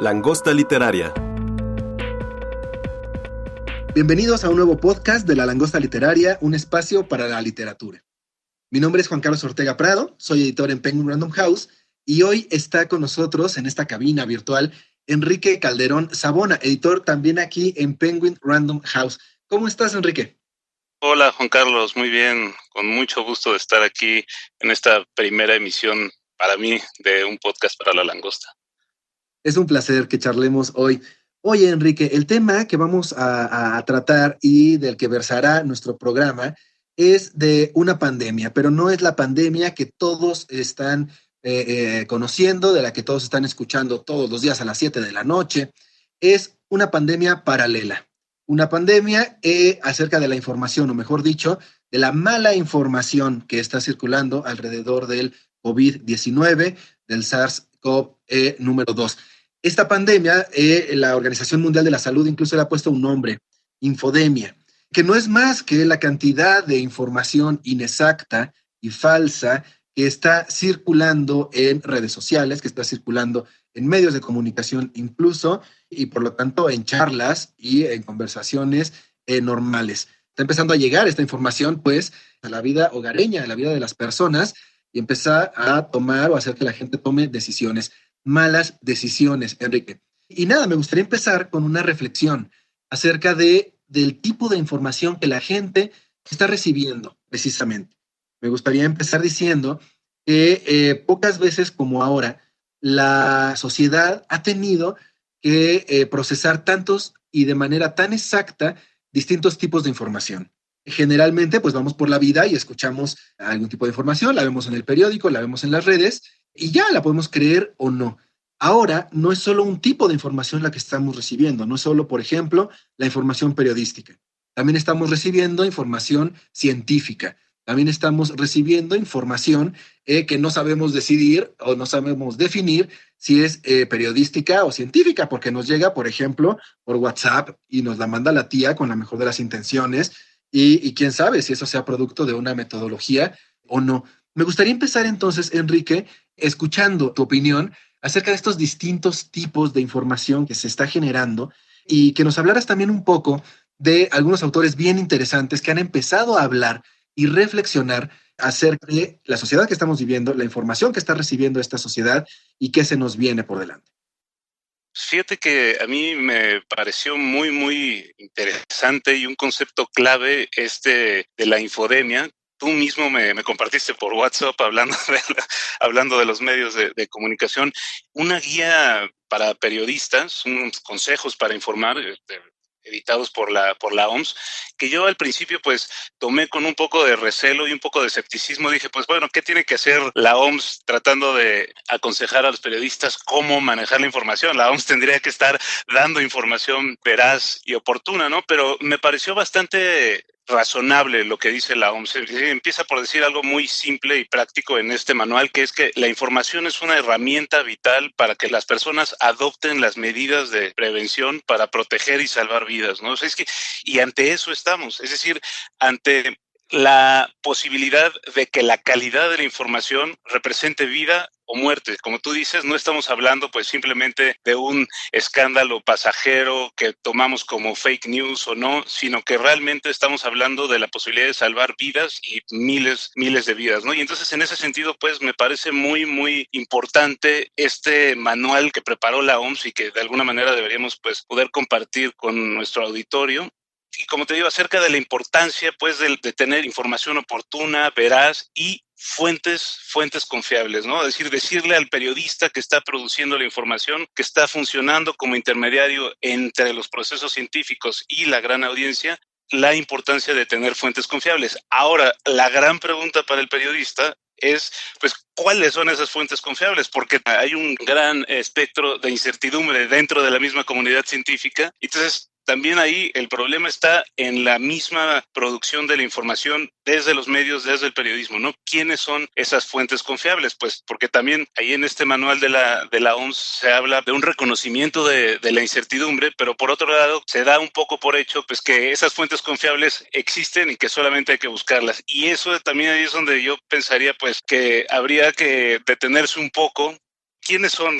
Langosta Literaria. Bienvenidos a un nuevo podcast de La Langosta Literaria, un espacio para la literatura. Mi nombre es Juan Carlos Ortega Prado, soy editor en Penguin Random House y hoy está con nosotros en esta cabina virtual Enrique Calderón Savona, editor también aquí en Penguin Random House. ¿Cómo estás, Enrique? Hola, Juan Carlos, muy bien, con mucho gusto de estar aquí en esta primera emisión para mí de un podcast para La Langosta. Es un placer que charlemos hoy. Oye, Enrique, el tema que vamos a tratar y del que versará nuestro programa es de una pandemia, pero no es la pandemia que todos están conociendo, de la que todos están escuchando todos los días a las 7 de la noche. Es una pandemia paralela. Una pandemia acerca de la información, o mejor dicho, de la mala información que está circulando alrededor del COVID-19, del SARS-CoV número 2. Esta pandemia, la Organización Mundial de la Salud incluso le ha puesto un nombre, infodemia, que no es más que la cantidad de información inexacta y falsa que está circulando en redes sociales, que está circulando en medios de comunicación incluso, y por lo tanto en charlas y en conversaciones normales. Está empezando a llegar esta información, pues, a la vida hogareña, a la vida de las personas, y empezar a tomar o hacer que la gente tome decisiones. Malas decisiones, Enrique. Y nada, me gustaría empezar con una reflexión acerca del tipo de información que la gente está recibiendo, precisamente. Me gustaría empezar diciendo que pocas veces como ahora, la sociedad ha tenido que procesar tantos y de manera tan exacta distintos tipos de información. Generalmente, pues vamos por la vida y escuchamos algún tipo de información, la vemos en el periódico, la vemos en las redes, y ya la podemos creer o no. Ahora no es solo un tipo de información la que estamos recibiendo, no es solo, por ejemplo, la información periodística. También estamos recibiendo información científica, también estamos recibiendo información que no sabemos decidir o no sabemos definir si es periodística o científica, porque nos llega, por ejemplo, por WhatsApp y nos la manda la tía con la mejor de las intenciones y quién sabe si eso sea producto de una metodología o no. Me gustaría empezar entonces, Enrique, escuchando tu opinión acerca de estos distintos tipos de información que se está generando y que nos hablaras también un poco de algunos autores bien interesantes que han empezado a hablar y reflexionar acerca de la sociedad que estamos viviendo, la información que está recibiendo esta sociedad y qué se nos viene por delante. Fíjate que a mí me pareció muy interesante y un concepto clave de la infodemia. Tú mismo me compartiste por WhatsApp hablando de los medios de comunicación, una guía para periodistas, unos consejos para informar, editados por la OMS, que yo al principio pues tomé con un poco de recelo y un poco de escepticismo. Dije, pues bueno, ¿qué tiene que hacer la OMS tratando de aconsejar a los periodistas cómo manejar la información? La OMS tendría que estar dando información veraz y oportuna, ¿no? Pero me pareció bastante razonable lo que dice la OMS. Empieza por decir algo muy simple y práctico en este manual, que es que la información es una herramienta vital para que las personas adopten las medidas de prevención para proteger y salvar vidas, ¿no? O sea, y ante eso estamos, es decir, ante la posibilidad de que la calidad de la información represente vida o muerte. Como tú dices, no estamos hablando pues simplemente de un escándalo pasajero que tomamos como fake news o no, sino que realmente estamos hablando de la posibilidad de salvar vidas y miles de vidas, ¿no? Y entonces en ese sentido pues me parece muy importante este manual que preparó la OMS y que de alguna manera deberíamos pues poder compartir con nuestro auditorio. Y como te digo, acerca de la importancia pues de tener información oportuna, veraz y fuentes confiables, ¿no? Es decir, decirle al periodista que está produciendo la información, que está funcionando como intermediario entre los procesos científicos y la gran audiencia, la importancia de tener fuentes confiables. Ahora, la gran pregunta para el periodista es, pues, ¿cuáles son esas fuentes confiables? Porque hay un gran espectro de incertidumbre dentro de la misma comunidad científica. Entonces, también ahí el problema está en la misma producción de la información desde los medios, desde el periodismo, ¿no? ¿Quiénes son esas fuentes confiables? Pues porque también ahí en este manual de la OMS se habla de un reconocimiento de la incertidumbre, pero por otro lado se da un poco por hecho pues que esas fuentes confiables existen y que solamente hay que buscarlas. Y eso también ahí es donde yo pensaría pues que habría que detenerse un poco.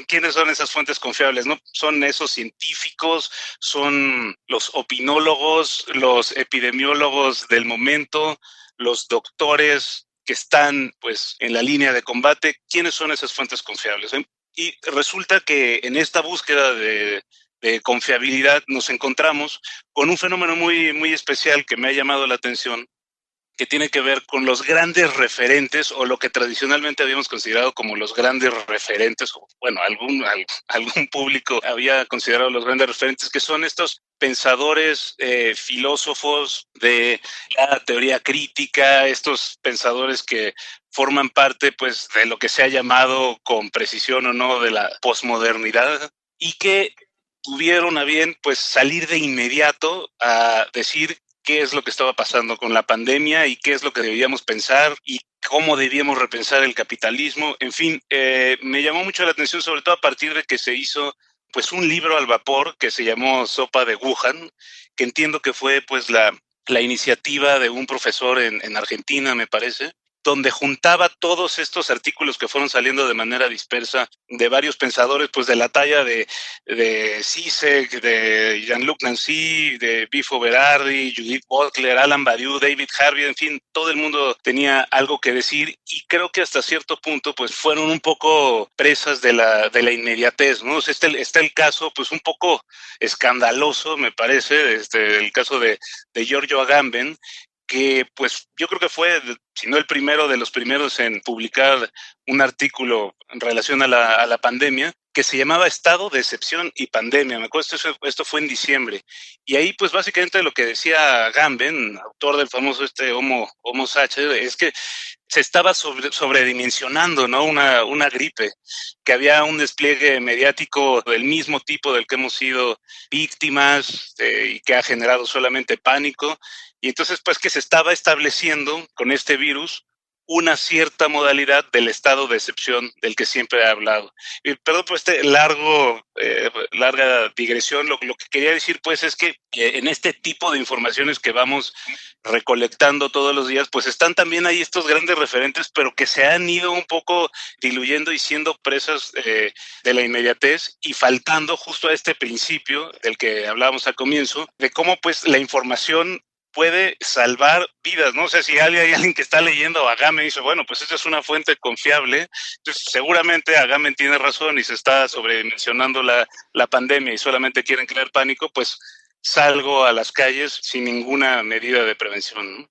quiénes son esas fuentes confiables? ¿No? ¿Son esos científicos? ¿Son los opinólogos, los epidemiólogos del momento, los doctores que están pues en la línea de combate? ¿Quiénes son esas fuentes confiables? Y resulta que en esta búsqueda de confiabilidad nos encontramos con un fenómeno muy, muy especial que me ha llamado la atención, que tiene que ver con los grandes referentes, o lo que tradicionalmente habíamos considerado como los grandes referentes, o bueno, algún público había considerado los grandes referentes, que son estos pensadores, filósofos de la teoría crítica, estos pensadores que forman parte pues de lo que se ha llamado, con precisión o no, de la posmodernidad, y que tuvieron a bien pues salir de inmediato a decir qué es lo que estaba pasando con la pandemia y qué es lo que debíamos pensar y cómo debíamos repensar el capitalismo. En fin, me llamó mucho la atención, sobre todo a partir de que se hizo pues un libro al vapor que se llamó Sopa de Wuhan, que entiendo que fue pues la iniciativa de un profesor en Argentina, me parece, donde juntaba todos estos artículos que fueron saliendo de manera dispersa de varios pensadores, pues de la talla de Zizek, de Jean-Luc Nancy, de Bifo Berardi, Judith Butler, Alan Badiou, David Harvey, en fin, todo el mundo tenía algo que decir, y creo que hasta cierto punto pues fueron un poco presas de la inmediatez, ¿no? O sea, está el caso pues un poco escandaloso, me parece, el caso de Giorgio Agamben, que pues yo creo que fue, si no el primero, de los primeros en publicar un artículo en relación a la pandemia, que se llamaba Estado de Excepción y Pandemia. Me acuerdo, esto fue en diciembre. Y ahí pues básicamente lo que decía Agamben, autor del famoso Homo Sacer, es que se estaba sobredimensionando, ¿no? Una gripe, que había un despliegue mediático del mismo tipo del que hemos sido víctimas, y que ha generado solamente pánico. Y entonces, pues, que se estaba estableciendo con este virus una cierta modalidad del estado de excepción del que siempre he hablado. Y perdón por larga digresión. Lo que quería decir, pues, es que en este tipo de informaciones que vamos recolectando todos los días, pues están también ahí estos grandes referentes, pero que se han ido un poco diluyendo y siendo presas de la inmediatez, y faltando justo a este principio del que hablábamos al comienzo, de cómo pues la información puede salvar vidas, ¿no? O sea, si hay alguien que está leyendo a Agamben y dice, bueno, pues esta es una fuente confiable, entonces seguramente Agamben tiene razón y se está sobredimensionando la pandemia y solamente quieren crear pánico, pues salgo a las calles sin ninguna medida de prevención, ¿no?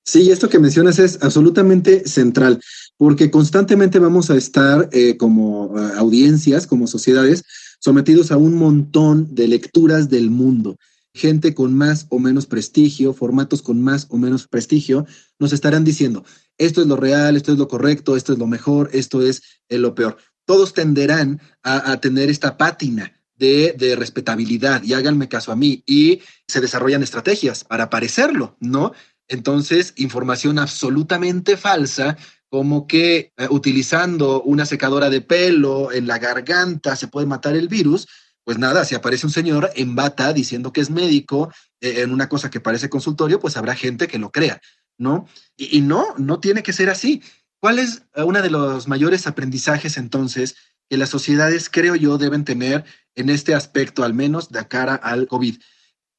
Sí, esto que mencionas es absolutamente central, porque constantemente vamos a estar como audiencias, como sociedades, sometidos a un montón de lecturas del mundo. Gente con más o menos prestigio, formatos con más o menos prestigio, nos estarán diciendo, esto es lo real, esto es lo correcto, esto es lo mejor, esto es lo peor. Todos tenderán a tener esta pátina de respetabilidad, y háganme caso a mí, y se desarrollan estrategias para parecerlo, ¿no? Entonces, información absolutamente falsa, como que utilizando una secadora de pelo en la garganta se puede matar el virus. Pues nada, si aparece un señor en bata diciendo que es médico en una cosa que parece consultorio, pues habrá gente que lo crea, ¿no? Y no tiene que ser así. ¿Cuál es uno de los mayores aprendizajes entonces que las sociedades, creo yo, deben tener en este aspecto, al menos de cara al COVID?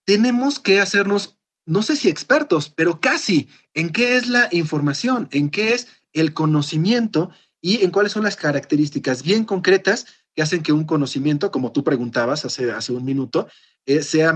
Tenemos que hacernos, no sé si expertos, pero casi, en qué es la información, en qué es el conocimiento y en cuáles son las características bien concretas que hacen que un conocimiento, como tú preguntabas hace un minuto, sea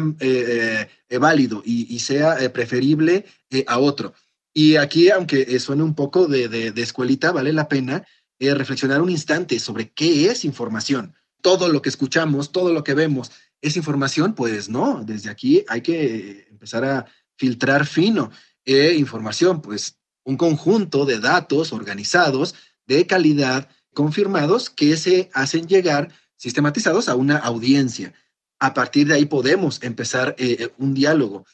válido y sea preferible a otro. Y aquí, aunque suene un poco de escuelita, vale la pena reflexionar un instante sobre qué es información. Todo lo que escuchamos, todo lo que vemos, ¿es información? Pues no, desde aquí hay que empezar a filtrar fino. Información, pues un conjunto de datos organizados, de calidad, confirmados, que se hacen llegar sistematizados a una audiencia. A partir de ahí podemos empezar un diálogo.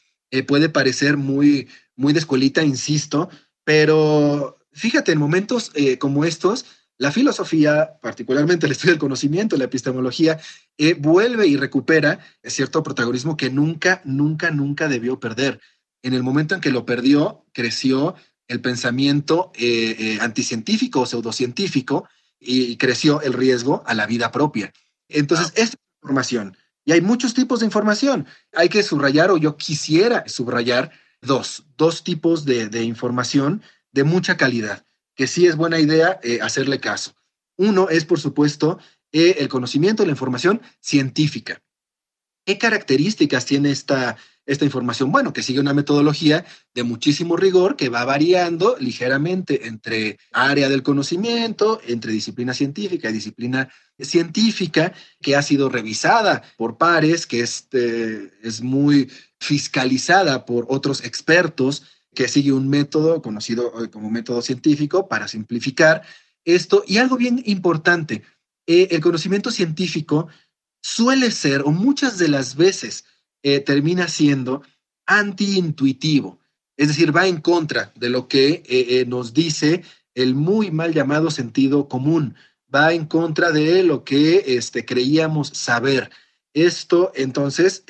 Puede parecer muy de escuelita, insisto, pero fíjate, en momentos como estos, la filosofía, particularmente el estudio del conocimiento, la epistemología, vuelve y recupera cierto protagonismo que nunca debió perder. En el momento en que lo perdió, creció el pensamiento anticientífico o pseudocientífico, y creció el riesgo a la vida propia. Entonces, esta es información. Y hay muchos tipos de información. Hay que subrayar, o yo quisiera subrayar, dos tipos de información de mucha calidad, que sí es buena idea hacerle caso. Uno es, por supuesto, el conocimiento, la información científica. ¿Qué características tiene esta información? Bueno, que sigue una metodología de muchísimo rigor que va variando ligeramente entre área del conocimiento, entre disciplina científica y disciplina científica, que ha sido revisada por pares, que es muy fiscalizada por otros expertos, que sigue un método conocido como método científico para simplificar esto. Y algo bien importante, el conocimiento científico suele ser, o muchas de las veces termina siendo antiintuitivo, es decir, va en contra de lo que nos dice el muy mal llamado sentido común, va en contra de lo que creíamos saber. Esto, entonces,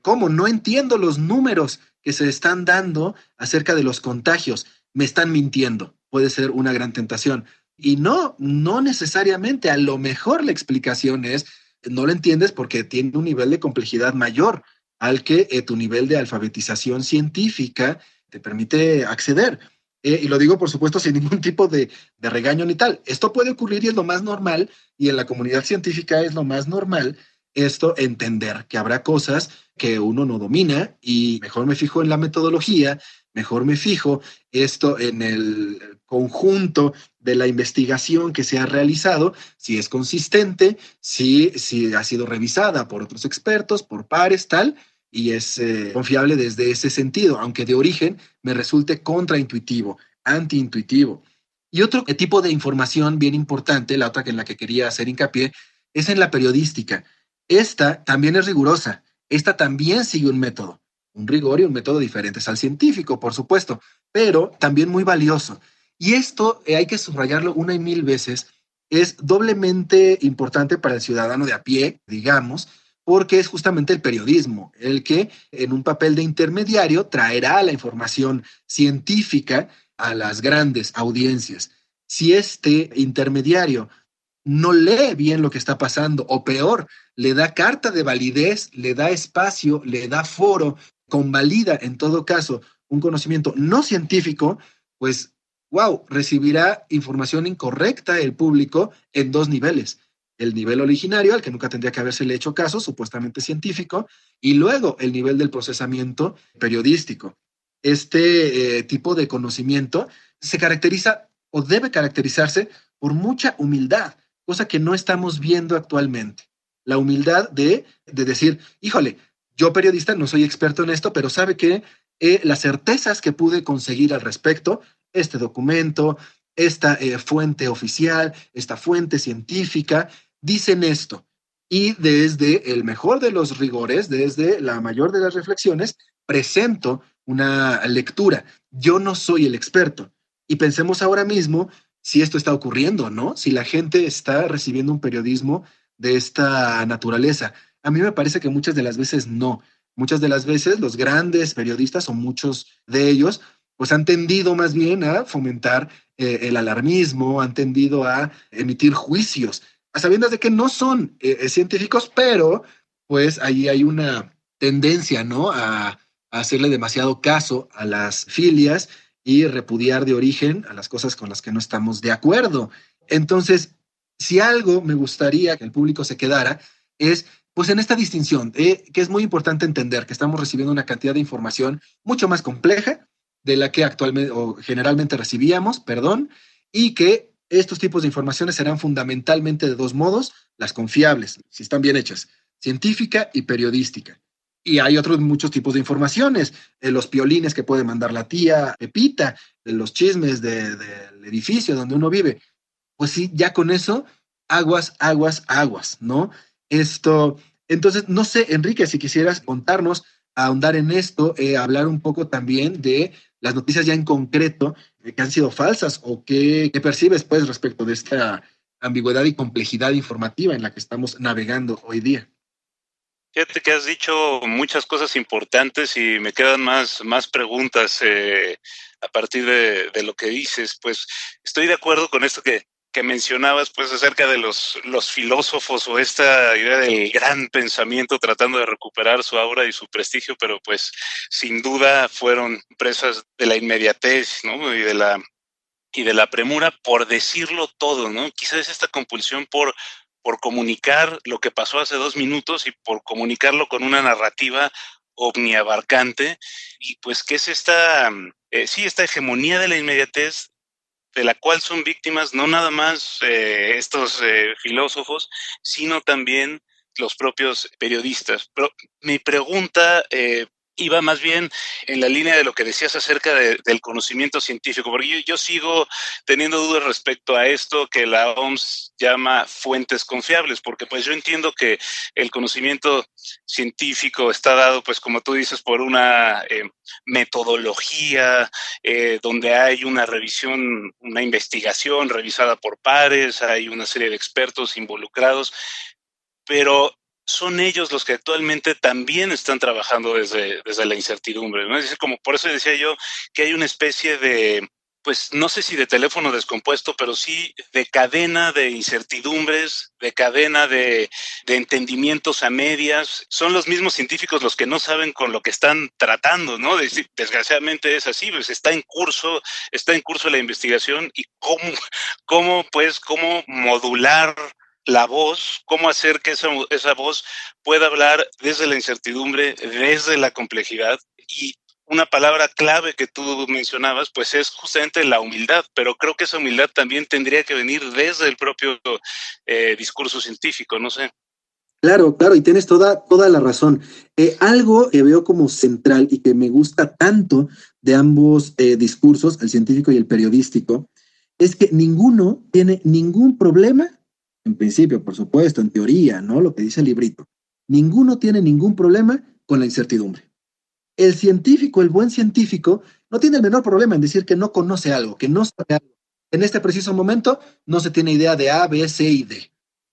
¿cómo? No entiendo los números que se están dando acerca de los contagios. Me están mintiendo. Puede ser una gran tentación. Y no necesariamente. A lo mejor la explicación es no lo entiendes porque tiene un nivel de complejidad mayor al que tu nivel de alfabetización científica te permite acceder. Y lo digo, por supuesto, sin ningún tipo de regaño ni tal. Esto puede ocurrir y es lo más normal, y en la comunidad científica es lo más normal esto, entender que habrá cosas que uno no domina y mejor me fijo en la metodología, mejor me fijo esto en el conjunto de la investigación que se ha realizado, si es consistente, si ha sido revisada por otros expertos, por pares, tal, y es confiable desde ese sentido, aunque de origen me resulte contraintuitivo, antiintuitivo. Y otro tipo de información bien importante, la otra en la que quería hacer hincapié, es en la periodística. Esta también es rigurosa, esta también sigue un método, un rigor y un método diferentes al científico, por supuesto, pero también muy valioso. Y esto hay que subrayarlo una y mil veces, es doblemente importante para el ciudadano de a pie, digamos, porque es justamente el periodismo el que en un papel de intermediario traerá la información científica a las grandes audiencias. Si este intermediario no lee bien lo que está pasando, o peor, le da carta de validez, le da espacio, le da foro, convalida en todo caso un conocimiento no científico, pues, wow, recibirá información incorrecta el público en dos niveles. El nivel originario, al que nunca tendría que habérsele hecho caso, supuestamente científico, y luego el nivel del procesamiento periodístico. Este tipo de conocimiento se caracteriza o debe caracterizarse por mucha humildad, cosa que no estamos viendo actualmente. La humildad de decir, híjole, yo periodista no soy experto en esto, pero sabe que las certezas que pude conseguir al respecto, este documento, esta fuente oficial, esta fuente científica, dicen esto. Y desde el mejor de los rigores, desde la mayor de las reflexiones, presento una lectura. Yo no soy el experto. Y pensemos ahora mismo si esto está ocurriendo, ¿no? Si la gente está recibiendo un periodismo de esta naturaleza. A mí me parece que muchas de las veces no. Muchas de las veces los grandes periodistas, o muchos de ellos, pues han tendido más bien a fomentar el alarmismo, han tendido a emitir juicios, a sabiendas de que no son científicos, pero pues ahí hay una tendencia, ¿no? A hacerle demasiado caso a las filias y repudiar de origen a las cosas con las que no estamos de acuerdo. Entonces, si algo me gustaría que el público se quedara es pues en esta distinción, que es muy importante entender que estamos recibiendo una cantidad de información mucho más compleja de la que actualmente o generalmente recibíamos, perdón, y que estos tipos de informaciones serán fundamentalmente de dos modos: las confiables, si están bien hechas, científica y periodística. Y hay otros muchos tipos de informaciones, los piolines que puede mandar la tía Pepita, los chismes del edificio donde uno vive. Pues sí, ya con eso, aguas, aguas, aguas, ¿no? Esto, entonces, no sé, Enrique, si quisieras contarnos, ahondar en esto, hablar un poco también de las noticias ya en concreto que han sido falsas, o qué percibes, pues, respecto de esta ambigüedad y complejidad informativa en la que estamos navegando hoy día. Fíjate que has dicho muchas cosas importantes y me quedan más preguntas a partir de lo que dices. Pues estoy de acuerdo con esto que que mencionabas, pues, acerca de los filósofos o esta idea del gran pensamiento tratando de recuperar su aura y su prestigio, pero pues sin duda fueron presas de la inmediatez, ¿no? Y de la premura por decirlo todo, ¿no? Quizás esta compulsión por comunicar lo que pasó hace 2 minutos y por comunicarlo con una narrativa omniabarcante, y pues que es esta hegemonía de la inmediatez de la cual son víctimas no nada más estos filósofos, sino también los propios periodistas. Pero mi pregunta iba más bien en la línea de lo que decías acerca del conocimiento científico, porque yo sigo teniendo dudas respecto a esto que la OMS llama fuentes confiables, porque pues yo entiendo que el conocimiento científico está dado, pues como tú dices, por una metodología, donde hay una revisión, una investigación revisada por pares, hay una serie de expertos involucrados, pero son ellos los que actualmente también están trabajando desde la incertidumbre, ¿no? Es decir, como por eso decía yo que hay una especie de, pues no sé si de teléfono descompuesto, pero sí de cadena de incertidumbres, de cadena de entendimientos a medias. Son los mismos científicos los que no saben con lo que están tratando, ¿no? Desgraciadamente es así, pues está en curso la investigación y cómo modular la voz, cómo hacer que esa voz pueda hablar desde la incertidumbre, desde la complejidad. Y una palabra clave que tú mencionabas, pues es justamente la humildad, pero creo que esa humildad también tendría que venir desde el propio discurso científico, no sé. Claro, claro, y tienes toda la razón. Algo que veo como central y que me gusta tanto de ambos discursos, el científico y el periodístico, es que ninguno tiene ningún problema, en principio, por supuesto, en teoría, ¿no? Lo que dice el librito. Ninguno tiene ningún problema con la incertidumbre. El científico, el buen científico, no tiene el menor problema en decir que no conoce algo, que no sabe algo. En este preciso momento no se tiene idea de A, B, C y D,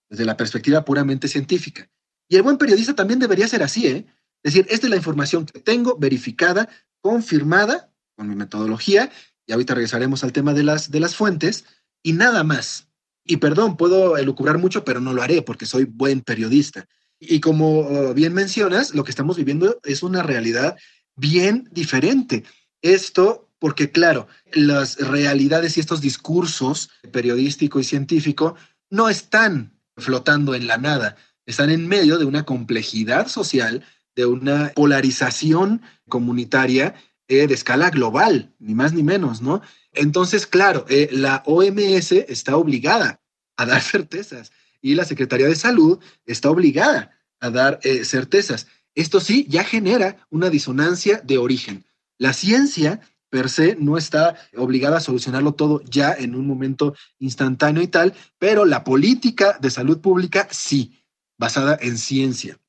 desde la perspectiva puramente científica. Y el buen periodista también debería ser así, ¿eh? Es decir, esta es la información que tengo, verificada, confirmada con mi metodología, y ahorita regresaremos al tema de las fuentes, y nada más. Y perdón, puedo elucubrar mucho, pero no lo haré porque soy buen periodista. Y como bien mencionas, lo que estamos viviendo es una realidad bien diferente. Esto porque, claro, las realidades y estos discursos periodístico y científico no están flotando en la nada, están en medio de una complejidad social, de una polarización comunitaria de escala global, ni más ni menos, ¿no? Entonces, claro, la OMS está obligada a dar certezas y la Secretaría de Salud está obligada a dar certezas. Esto sí ya genera una disonancia de origen. La ciencia per se no está obligada a solucionarlo todo ya en un momento instantáneo y tal, pero la política de salud pública sí, basada en ciencia.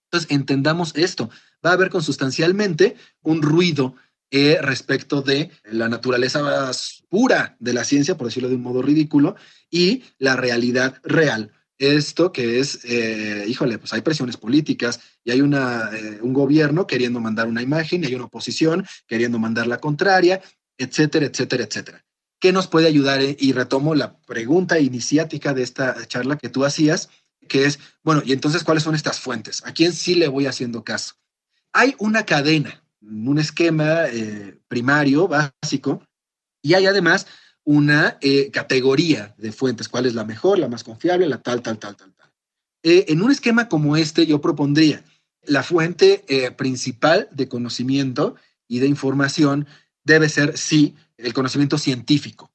Entonces, entendamos esto. Va a haber consustancialmente un ruido respecto de la naturaleza pura de la ciencia, por decirlo de un modo ridículo, y la realidad real. Esto que es, híjole, pues hay presiones políticas y hay un gobierno queriendo mandar una imagen y hay una oposición queriendo mandar la contraria, etcétera, etcétera, etcétera. ¿Qué nos puede ayudar? Y retomo la pregunta iniciática de esta charla que tú hacías, que es, bueno, y entonces, ¿cuáles son estas fuentes? ¿A quién sí le voy haciendo caso? Hay una cadena, un esquema primario, básico, y hay además una categoría de fuentes, cuál es la mejor, la más confiable, la tal, tal, tal, tal, tal. En un esquema como este, yo propondría la fuente principal de conocimiento y de información debe ser, sí, el conocimiento científico.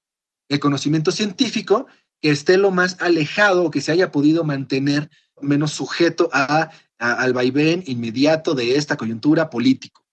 El conocimiento científico que esté lo más alejado o que se haya podido mantener menos sujeto al vaivén inmediato de esta coyuntura político.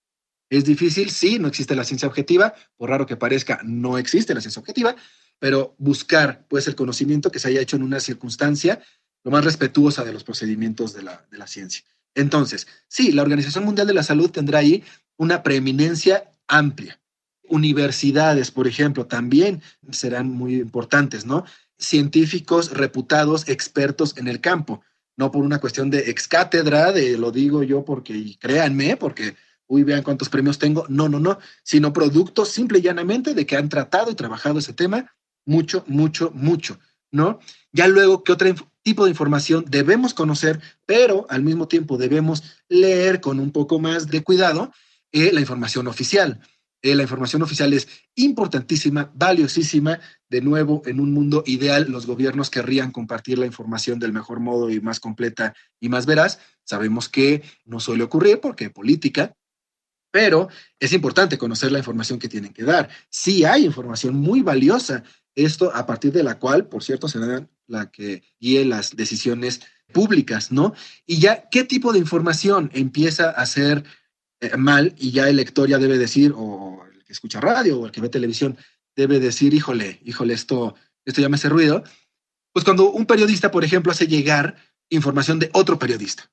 Es difícil, sí, no existe la ciencia objetiva, por raro que parezca, no existe la ciencia objetiva, pero buscar pues el conocimiento que se haya hecho en una circunstancia lo más respetuosa de los procedimientos de la ciencia. Entonces, sí, la Organización Mundial de la Salud tendrá ahí una preeminencia amplia. Universidades, por ejemplo, también serán muy importantes, ¿no? Científicos reputados, expertos en el campo, no por una cuestión de ex cátedra, de lo digo yo porque, y créanme, porque uy, vean cuántos premios tengo. No, no, no, sino producto simple y llanamente de que han tratado y trabajado ese tema mucho, mucho, mucho. ¿no? Ya luego, ¿qué otro tipo de información debemos conocer, pero al mismo tiempo debemos leer con un poco más de cuidado? La información oficial. La información oficial es importantísima, valiosísima. De nuevo, en un mundo ideal, los gobiernos querrían compartir la información del mejor modo y más completa y más veraz. Sabemos que no suele ocurrir porque política, pero es importante conocer la información que tienen que dar. Sí hay información muy valiosa, esto a partir de la cual, por cierto, será la que guíe las decisiones públicas, ¿no? Y ya, ¿qué tipo de información empieza a ser mal y ya el lector ya debe decir, o el que escucha radio o el que ve televisión, debe decir, híjole, esto ya me hace ruido? Pues cuando un periodista, por ejemplo, hace llegar información de otro periodista,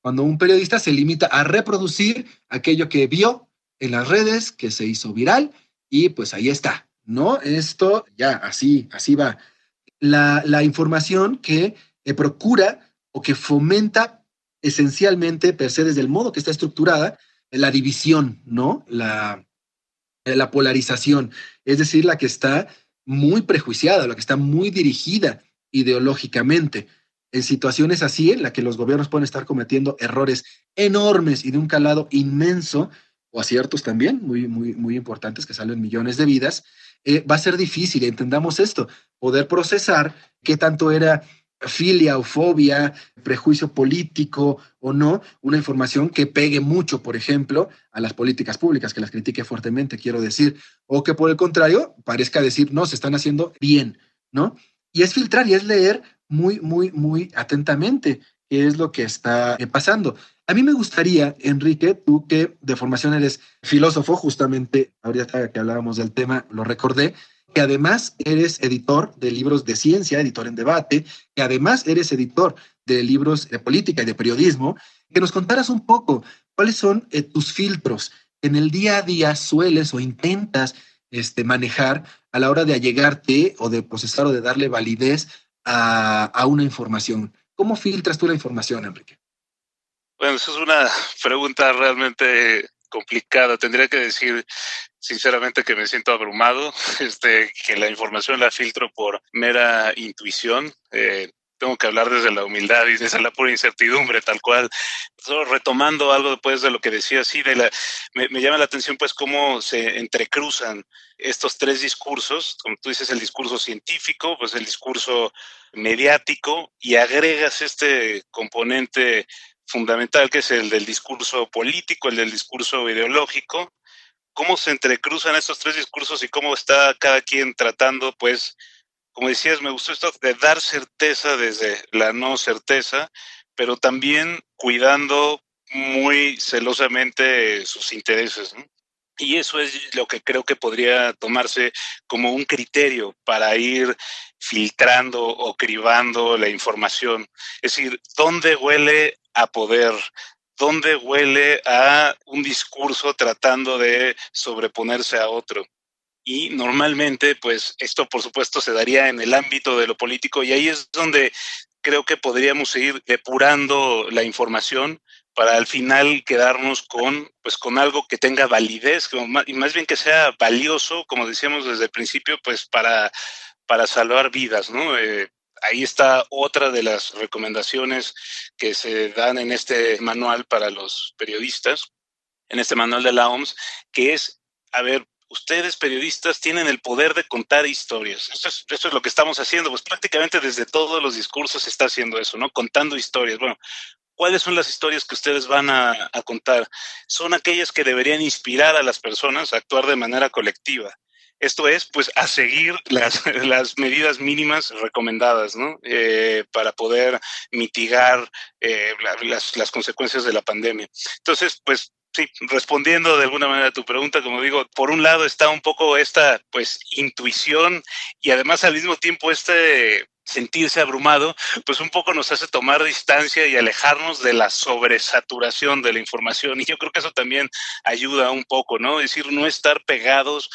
cuando un periodista se limita a reproducir aquello que vio en las redes, que se hizo viral, y pues ahí está, ¿no? Esto ya, así va. La información que procura o que fomenta esencialmente, per se, desde el modo que está estructurada, la división, ¿no? La polarización, es decir, la que está muy prejuiciada, la que está muy dirigida ideológicamente. En situaciones así, en la que los gobiernos pueden estar cometiendo errores enormes y de un calado inmenso, o aciertos también muy importantes que salen millones de vidas, va a ser difícil, entendamos esto, poder procesar qué tanto era filia o fobia, prejuicio político o no, una información que pegue mucho, por ejemplo, a las políticas públicas, que las critique fuertemente, quiero decir, o que por el contrario parezca decir, no, se están haciendo bien, ¿no? Y es filtrar y es leer muy atentamente qué es lo que está pasando. A mí me gustaría, Enrique, tú que de formación eres filósofo, justamente ahorita que hablábamos del tema, lo recordé, que además eres editor de libros de ciencia, editor en debate, que además eres editor de libros de política y de periodismo, que nos contaras un poco cuáles son tus filtros en el día a día sueles o intentas manejar a la hora de allegarte o de procesar o de darle validez a una información. ¿Cómo filtras tú la información, Enrique? Bueno, esa es una pregunta realmente complicada. Tendría que decir sinceramente que me siento abrumado, que la información la filtro por mera intuición. Tengo que hablar desde la humildad y desde la pura incertidumbre, tal cual. Solo retomando algo después de lo que decía, sí, me llama la atención pues cómo se entrecruzan estos tres discursos, como tú dices, el discurso científico, pues el discurso mediático, y agregas este componente fundamental que es el del discurso político, el del discurso ideológico. Cómo se entrecruzan estos tres discursos y cómo está cada quien tratando, pues, como decías, me gustó esto de dar certeza desde la no certeza, pero también cuidando muy celosamente sus intereses, ¿no? Y eso es lo que creo que podría tomarse como un criterio para ir filtrando o cribando la información. Es decir, ¿dónde huele a poder? ¿Dónde huele a un discurso tratando de sobreponerse a otro? Y normalmente, pues esto por supuesto se daría en el ámbito de lo político, y ahí es donde creo que podríamos seguir depurando la información para al final quedarnos pues con algo que tenga validez, y más bien que sea valioso, como decíamos desde el principio, pues para salvar vidas, ¿no? Ahí está otra de las recomendaciones que se dan en este manual para los periodistas, en este manual de la OMS, que es, a ver, ustedes periodistas tienen el poder de contar historias. Esto es lo que estamos haciendo, pues prácticamente desde todos los discursos se está haciendo eso, ¿no? Contando historias. Bueno, ¿cuáles son las historias que ustedes van a contar? Son aquellas que deberían inspirar a las personas a actuar de manera colectiva. Esto es, pues, a seguir las medidas mínimas recomendadas, ¿no? Para poder mitigar las consecuencias de la pandemia. Entonces, pues, sí, respondiendo de alguna manera a tu pregunta, como digo, por un lado está un poco esta, pues, intuición, y además al mismo tiempo sentirse abrumado, pues un poco nos hace tomar distancia y alejarnos de la sobresaturación de la información. Y yo creo que eso también ayuda un poco, ¿no? Es decir, no estar pegados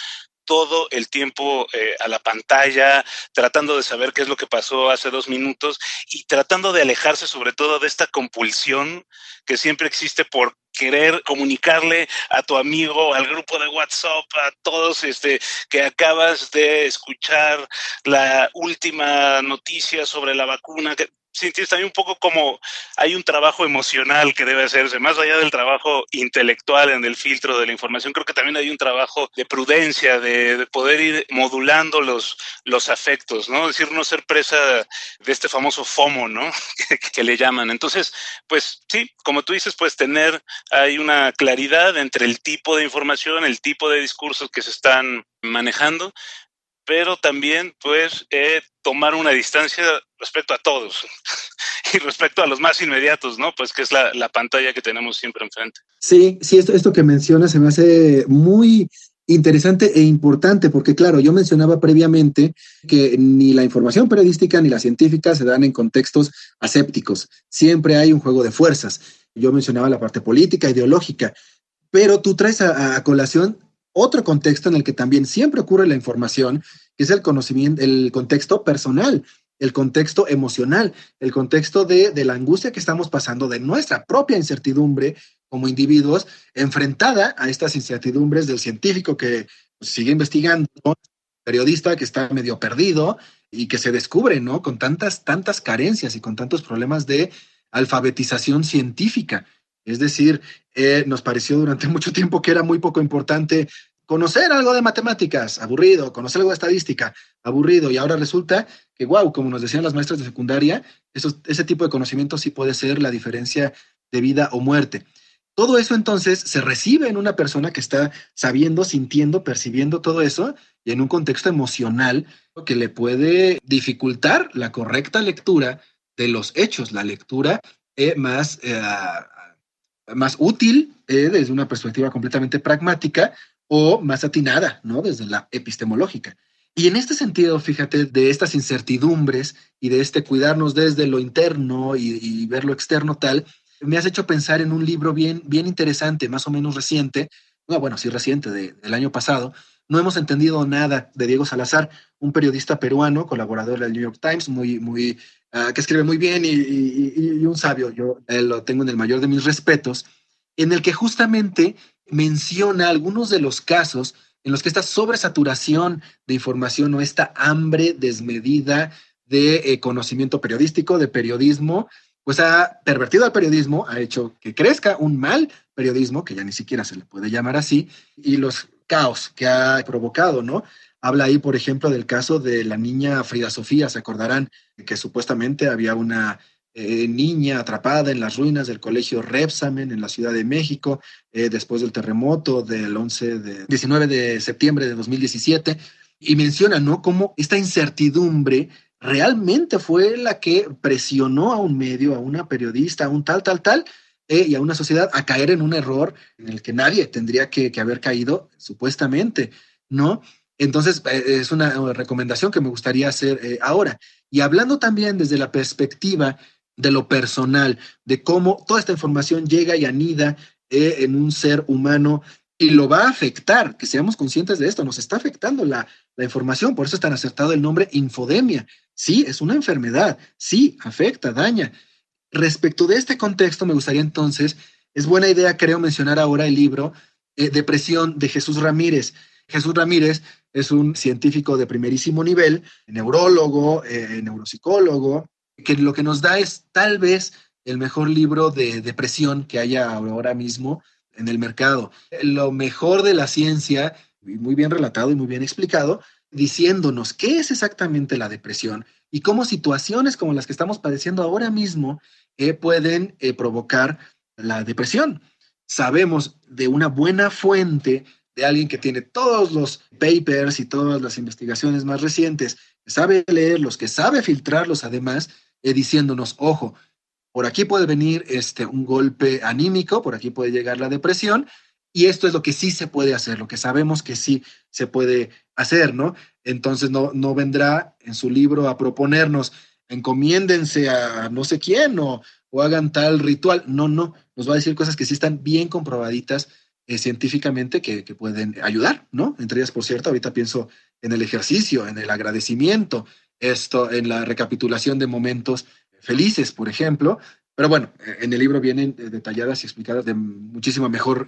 todo el tiempo a la pantalla, tratando de saber qué es lo que pasó hace 2 minutos, y tratando de alejarse sobre todo de esta compulsión que siempre existe por querer comunicarle a tu amigo, al grupo de WhatsApp, a todos que acabas de escuchar la última noticia sobre la vacuna, que sientes también un poco como hay un trabajo emocional que debe hacerse, más allá del trabajo intelectual en el filtro de la información. Creo que también hay un trabajo de prudencia, de poder ir modulando los afectos, ¿no? Es decir, no ser presa de este famoso FOMO, ¿no? que le llaman. Entonces, pues sí, como tú dices, pues hay una claridad entre el tipo de información, el tipo de discursos que se están manejando, pero también pues tomar una distancia respecto a todos y respecto a los más inmediatos, ¿no? Pues que es la pantalla que tenemos siempre enfrente. Sí, esto que mencionas se me hace muy interesante e importante, porque claro, yo mencionaba previamente que ni la información periodística ni la científica se dan en contextos asépticos. Siempre hay un juego de fuerzas. Yo mencionaba la parte política, ideológica, pero tú traes a colación otro contexto en el que también siempre ocurre la información, que es el conocimiento, el contexto personal, el contexto emocional, el contexto de la angustia que estamos pasando, de nuestra propia incertidumbre como individuos, enfrentada a estas incertidumbres del científico que sigue investigando, ¿no? Periodista que está medio perdido y que se descubre, ¿no? Con tantas carencias y con tantos problemas de alfabetización científica. Es decir, nos pareció durante mucho tiempo que era muy poco importante conocer algo de matemáticas, aburrido, conocer algo de estadística, aburrido, y ahora resulta que, wow, como nos decían las maestras de secundaria, ese tipo de conocimiento sí puede ser la diferencia de vida o muerte. Todo eso entonces se recibe en una persona que está sabiendo, sintiendo, percibiendo todo eso y en un contexto emocional que le puede dificultar la correcta lectura de los hechos, la lectura más útil desde una perspectiva completamente pragmática o más atinada, ¿no? Desde la epistemológica. Y en este sentido, fíjate, de estas incertidumbres y de este cuidarnos desde lo interno y ver lo externo tal, me has hecho pensar en un libro bien interesante, más o menos reciente, no, bueno, sí reciente, del año pasado. No hemos entendido nada de Diego Salazar, un periodista peruano, colaborador del New York Times, que escribe muy bien y un sabio. Yo lo tengo en el mayor de mis respetos, en el que justamente menciona algunos de los casos en los que esta sobresaturación de información o esta hambre desmedida de conocimiento periodístico, de periodismo, pues ha pervertido al periodismo, ha hecho que crezca un mal periodismo, que ya ni siquiera se le puede llamar así, y los caos que ha provocado, ¿no? Habla ahí, por ejemplo, del caso de la niña Frida Sofía. Se acordarán que supuestamente había una niña atrapada en las ruinas del colegio Rebsamen en la Ciudad de México, después del terremoto del 19 de septiembre de 2017, y menciona, ¿no?, cómo esta incertidumbre realmente fue la que presionó a un medio, a una periodista, a un tal, y a una sociedad a caer en un error en el que nadie tendría que haber caído, supuestamente, ¿no? Entonces, es una recomendación que me gustaría hacer ahora. Y hablando también desde la perspectiva de lo personal, de cómo toda esta información llega y anida en un ser humano y lo va a afectar, que seamos conscientes de esto, nos está afectando la información, por eso es tan acertado el nombre infodemia. Sí, es una enfermedad, sí, afecta, daña. Respecto de este contexto, me gustaría entonces, es buena idea, creo, mencionar ahora el libro Depresión de Jesús Ramírez. Jesús Ramírez es un científico de primerísimo nivel, neurólogo, neuropsicólogo, que lo que nos da es tal vez el mejor libro de depresión que haya ahora mismo en el mercado. Lo mejor de la ciencia, muy bien relatado y muy bien explicado, diciéndonos qué es exactamente la depresión y cómo situaciones como las que estamos padeciendo ahora mismo pueden provocar la depresión. Sabemos de una buena fuente, de alguien que tiene todos los papers y todas las investigaciones más recientes, que sabe leerlos, que sabe filtrarlos además, diciéndonos, ojo, por aquí puede venir un golpe anímico, por aquí puede llegar la depresión, y esto es lo que sí se puede hacer, lo que sabemos que sí se puede hacer, ¿no? Entonces no vendrá en su libro a proponernos, encomiéndense a no sé quién o hagan tal ritual. No, nos va a decir cosas que sí están bien comprobaditas científicamente que pueden ayudar, ¿no? Entre ellas, por cierto, ahorita pienso en el ejercicio, en el agradecimiento, en la recapitulación de momentos felices, por ejemplo, Pero bueno, en el libro vienen detalladas y explicadas de muchísima mejor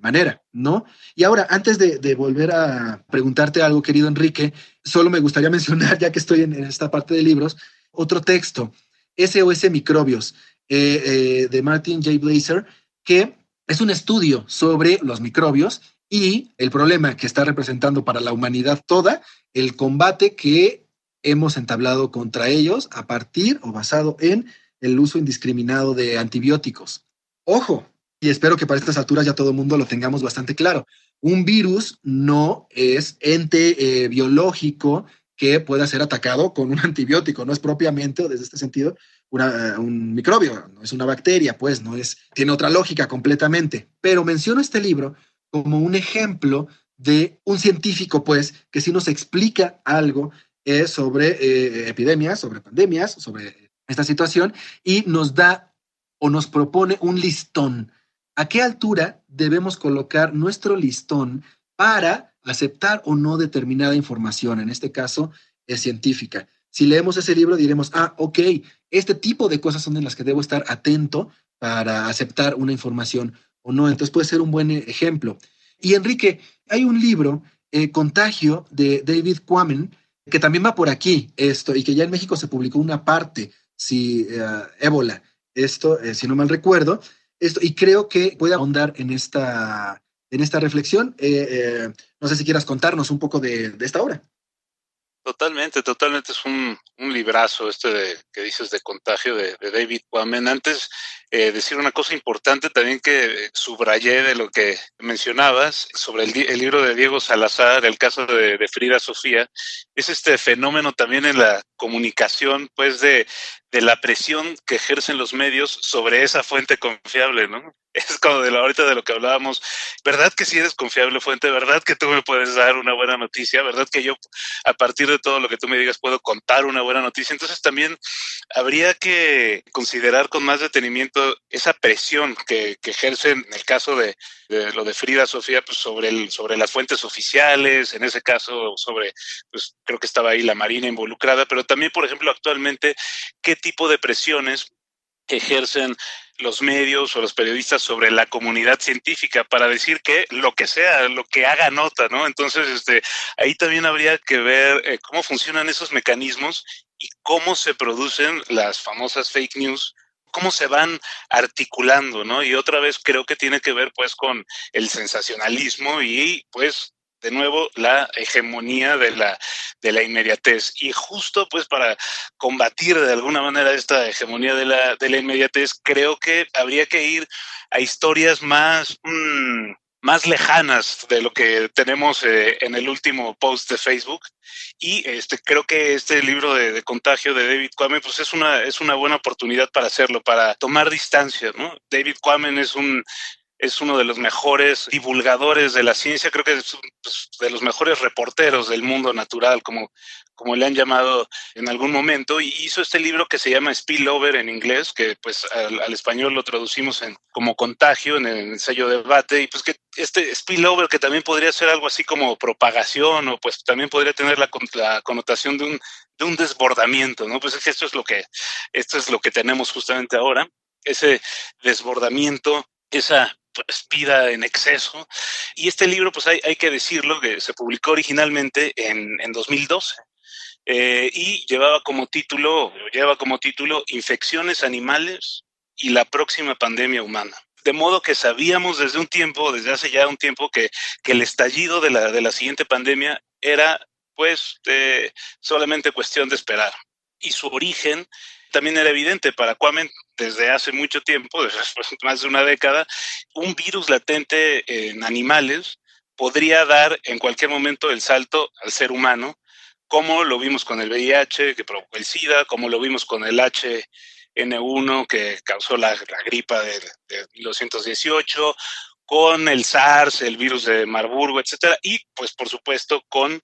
manera, ¿no? Y ahora, antes de volver a preguntarte algo, querido Enrique, solo me gustaría mencionar, ya que estoy en esta parte de libros, otro texto, SOS Microbios, de Martin J. Blaser, que es un estudio sobre los microbios y el problema que está representando para la humanidad toda, el combate que hemos entablado contra ellos a partir o basado en el uso indiscriminado de antibióticos. Ojo, y espero que para estas alturas ya todo el mundo lo tengamos bastante claro. Un virus no es ente biológico que pueda ser atacado con un antibiótico, no es propiamente, o desde este sentido, un microbio, no es una bacteria, pues no es, tiene otra lógica completamente. Pero menciono este libro como un ejemplo de un científico, pues, que sí nos explica algo sobre epidemias, sobre pandemias, sobre esta situación, y nos da o nos propone un listón. ¿A qué altura debemos colocar nuestro listón para aceptar o no determinada información? En este caso, es científica. Si leemos ese libro, diremos, ok, este tipo de cosas son en las que debo estar atento para aceptar una información o no. Entonces puede ser un buen ejemplo. Y Enrique, hay un libro, Contagio, de David Quammen, que también va por aquí, esto, y que ya en México se publicó una parte, si ébola, esto, si no mal recuerdo, esto, y creo que puede ahondar en esta reflexión. No sé si quieras contarnos un poco de esta obra. Totalmente, totalmente. Es un librazo que dices de Contagio de David Quammen. Antes, decir una cosa importante también que subrayé de lo que mencionabas sobre el libro de Diego Salazar, el caso de Frida Sofía, es este fenómeno también en la comunicación, pues de la presión que ejercen los medios sobre esa fuente confiable, ¿no? Es como ahorita de lo que hablábamos. ¿Verdad que sí eres confiable fuente? ¿Verdad que tú me puedes dar una buena noticia? ¿Verdad que yo, a partir de todo lo que tú me digas, puedo contar una buena noticia? Entonces también habría que considerar con más detenimiento esa presión que ejercen en el caso de lo de Frida Sofía, pues sobre las fuentes oficiales, en ese caso pues creo que estaba ahí la Marina involucrada, pero también, por ejemplo, actualmente, qué tipo de presiones ejercen los medios o los periodistas sobre la comunidad científica para decir que lo que sea, lo que haga nota, ¿no? Entonces, ahí también habría que ver cómo funcionan esos mecanismos y cómo se producen las famosas fake news, cómo se van articulando, ¿no? Y otra vez creo que tiene que ver pues con el sensacionalismo y pues de nuevo la hegemonía de la inmediatez. Y justo pues para combatir de alguna manera esta hegemonía de la inmediatez, creo que habría que ir a historias más lejanas de lo que tenemos en el último post de Facebook. Y creo que este libro de Contagio de David Quammen pues es una buena oportunidad para hacerlo, para tomar distancia, ¿no? David Quammen es uno de los mejores divulgadores de la ciencia, creo que es de los mejores reporteros del mundo natural, como le han llamado en algún momento, y hizo este libro que se llama Spillover en inglés, que pues al español lo traducimos como Contagio en el ensayo debate, y pues que este Spillover que también podría ser algo así como propagación, o pues también podría tener la connotación de un desbordamiento, ¿no? Pues es que esto es lo que tenemos justamente ahora, ese desbordamiento, esa pues, vida en exceso. Y este libro, pues hay que decirlo, que se publicó originalmente en 2012 y lleva como título Infecciones animales y la próxima pandemia humana. De modo que sabíamos desde hace ya un tiempo, que el estallido de la siguiente pandemia era pues solamente cuestión de esperar. Y su origen también era evidente para Quammen desde hace mucho tiempo, desde más de una década. Un virus latente en animales podría dar en cualquier momento el salto al ser humano, como lo vimos con el VIH que provocó el SIDA, como lo vimos con el H1N1 que causó la gripa de 1918, con el SARS, el virus de Marburgo, etcétera, y pues por supuesto con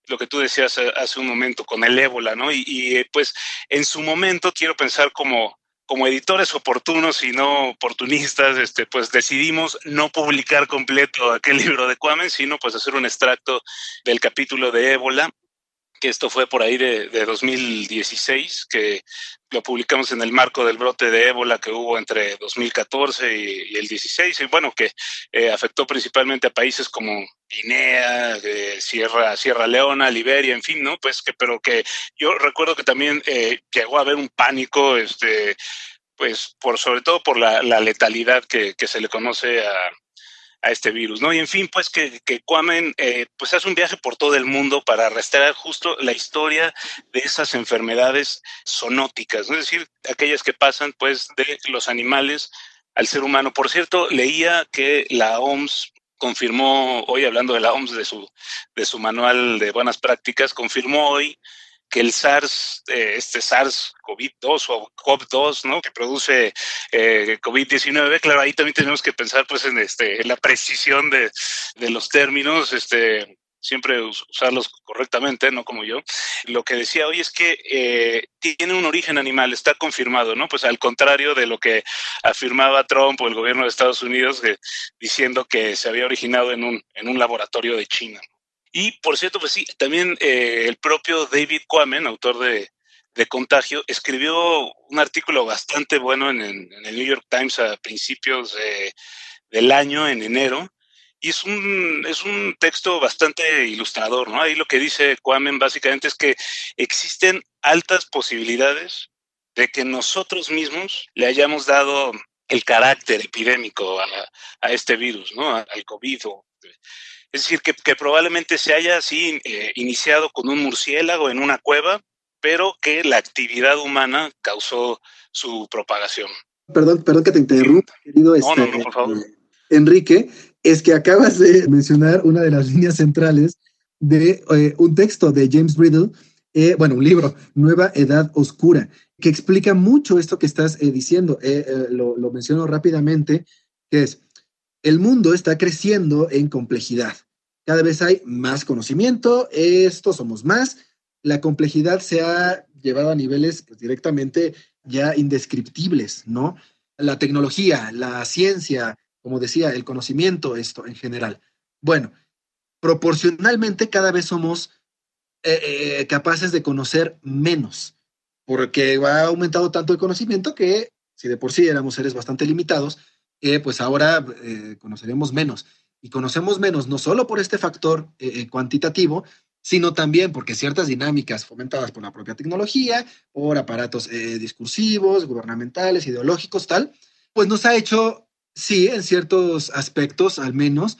lo que tú decías hace un momento, con el ébola, ¿no? Y pues en su momento quiero pensar como editores oportunos y no oportunistas, pues decidimos no publicar completo aquel libro de Quammen, sino pues hacer un extracto del capítulo de ébola. que esto fue por ahí de 2016, que lo publicamos en el marco del brote de ébola que hubo entre 2014 y el 16, y bueno, que afectó principalmente a países como Guinea, Sierra Leona, Liberia, en fin, ¿no? Pues pero que yo recuerdo que también llegó a haber un pánico, pues sobre todo por la letalidad que se le conoce a este virus, ¿no? Y en fin, pues que Kwame pues hace un viaje por todo el mundo para rastrear justo la historia de esas enfermedades zoonóticas, ¿no? Es decir, aquellas que pasan pues de los animales al ser humano. Por cierto, leía que la OMS confirmó hoy, hablando de la OMS, de su manual de buenas prácticas, confirmó hoy que el SARS, este SARS-CoV-2 o CoV-2, ¿no? Que produce COVID-19, claro, ahí también tenemos que pensar pues en la precisión de los términos, siempre usarlos correctamente, no como yo. Lo que decía hoy es que tiene un origen animal, está confirmado, ¿no? Pues al contrario de lo que afirmaba Trump o el gobierno de Estados Unidos, diciendo que se había originado en un laboratorio de China. Y por cierto, pues sí, también el propio David Quammen, autor de Contagio, escribió un artículo bastante bueno en el New York Times a principios del año, en enero, y es un texto bastante ilustrador, ¿no? Ahí lo que dice Quammen básicamente es que existen altas posibilidades de que nosotros mismos le hayamos dado el carácter epidémico a este virus, ¿no? Al COVID. Es decir, que probablemente se haya así iniciado con un murciélago en una cueva, pero que la actividad humana causó su propagación. Perdón que te interrumpa, querido No, por favor. Enrique, es que acabas de mencionar una de las líneas centrales de un texto de James Bridle, bueno, un libro, Nueva Edad Oscura, que explica mucho esto que estás diciendo. Lo menciono rápidamente, que es, el mundo está creciendo en complejidad. Cada vez hay más conocimiento, esto somos más. La complejidad se ha llevado a niveles pues, directamente ya indescriptibles, ¿no? La tecnología, la ciencia, como decía, el conocimiento, esto en general. Bueno, proporcionalmente cada vez somos capaces de conocer menos, porque ha aumentado tanto el conocimiento que si de por sí éramos seres bastante limitados, pues ahora conoceremos menos. Y conocemos menos no solo por este factor cuantitativo, sino también porque ciertas dinámicas fomentadas por la propia tecnología, por aparatos discursivos, gubernamentales, ideológicos, tal, pues nos ha hecho, sí, en ciertos aspectos al menos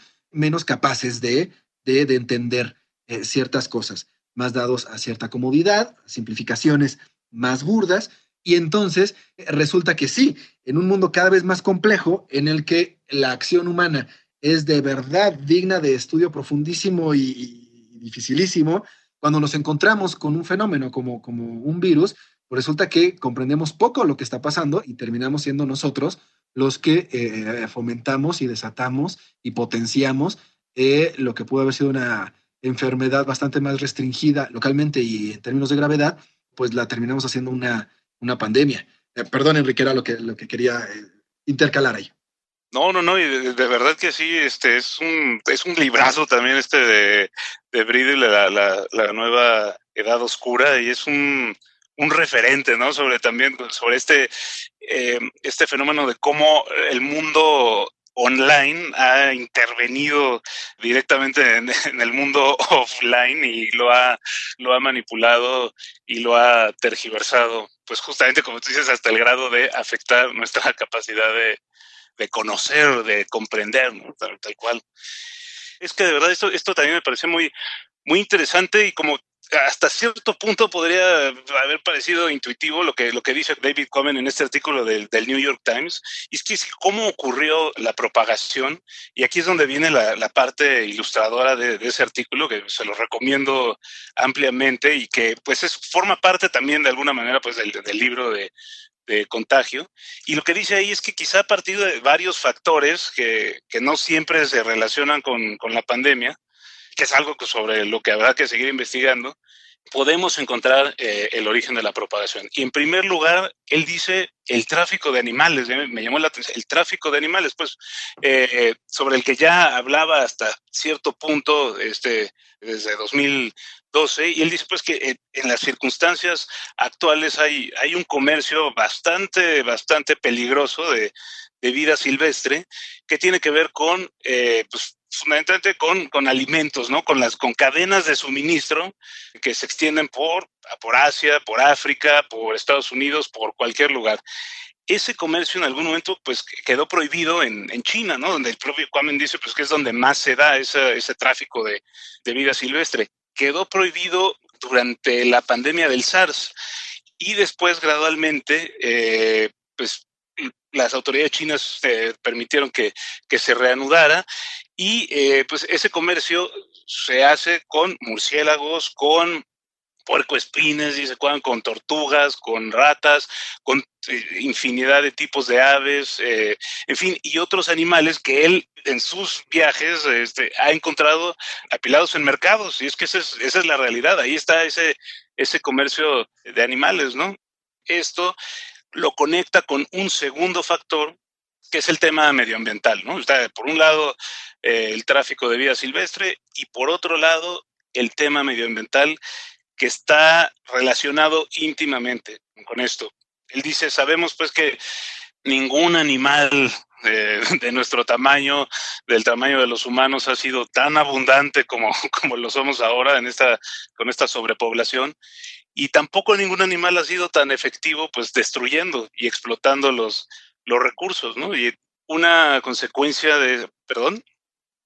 capaces de entender ciertas cosas, más dados a cierta comodidad, simplificaciones más burdas, y entonces resulta que sí, en un mundo cada vez más complejo, en el que la acción humana es de verdad digna de estudio profundísimo y dificilísimo, cuando nos encontramos con un fenómeno como un virus, pues resulta que comprendemos poco lo que está pasando y terminamos siendo nosotros los que fomentamos y desatamos y potenciamos lo que pudo haber sido una enfermedad bastante más restringida localmente y en términos de gravedad, pues la terminamos haciendo una pandemia. Perdón, Enrique, era lo que quería intercalar ahí. No, y de verdad que sí, es un librazo también de Bridle, la nueva edad oscura, y es un referente, ¿no? Sobre este fenómeno de cómo el mundo online ha intervenido directamente en el mundo offline y lo ha manipulado y lo ha tergiversado, pues justamente como tú dices, hasta el grado de afectar nuestra capacidad de conocer, de comprender, ¿no? Tal cual. Es que de verdad esto también me parece muy interesante y como hasta cierto punto podría haber parecido intuitivo lo que dice David Quammen en este artículo del New York Times, y es que cómo ocurrió la propagación, y aquí es donde viene la parte ilustradora de ese artículo, que se lo recomiendo ampliamente y que pues forma parte también de alguna manera pues del libro de Contagio. Y lo que dice ahí es que quizá a partir de varios factores que no siempre se relacionan con la pandemia, que es algo sobre lo que habrá que seguir investigando, podemos encontrar el origen de la propagación. Y en primer lugar, él dice el tráfico de animales. Me llamó la atención, el tráfico de animales, pues, sobre el que ya hablaba hasta cierto punto desde 2012, y él dice pues que en las circunstancias actuales hay un comercio bastante peligroso de vida silvestre que tiene que ver con pues, fundamentalmente con alimentos, ¿no? Con cadenas de suministro que se extienden por Asia, por África, por Estados Unidos, por cualquier lugar. Ese comercio en algún momento pues quedó prohibido en China, ¿no? Donde el propio Kwame dice pues que es donde más se da ese tráfico de vida silvestre. Quedó prohibido durante la pandemia del SARS y después gradualmente pues las autoridades chinas permitieron que se reanudara y pues ese comercio se hace con murciélagos, con puercoespines, dice Juan, con tortugas, con ratas, con infinidad de tipos de aves, en fin, y otros animales que él en sus viajes ha encontrado apilados en mercados, y es que esa es la realidad, ahí está ese comercio de animales, ¿no? Esto lo conecta con un segundo factor, que es el tema medioambiental, ¿no? Está, por un lado, el tráfico de vida silvestre y por otro lado, el tema medioambiental que está relacionado íntimamente con esto. Él dice, sabemos pues que ningún animal de nuestro tamaño, del tamaño de los humanos, ha sido tan abundante como lo somos ahora con esta sobrepoblación, y tampoco ningún animal ha sido tan efectivo pues destruyendo y explotando los recursos, ¿no? Y una consecuencia de... ¿Perdón?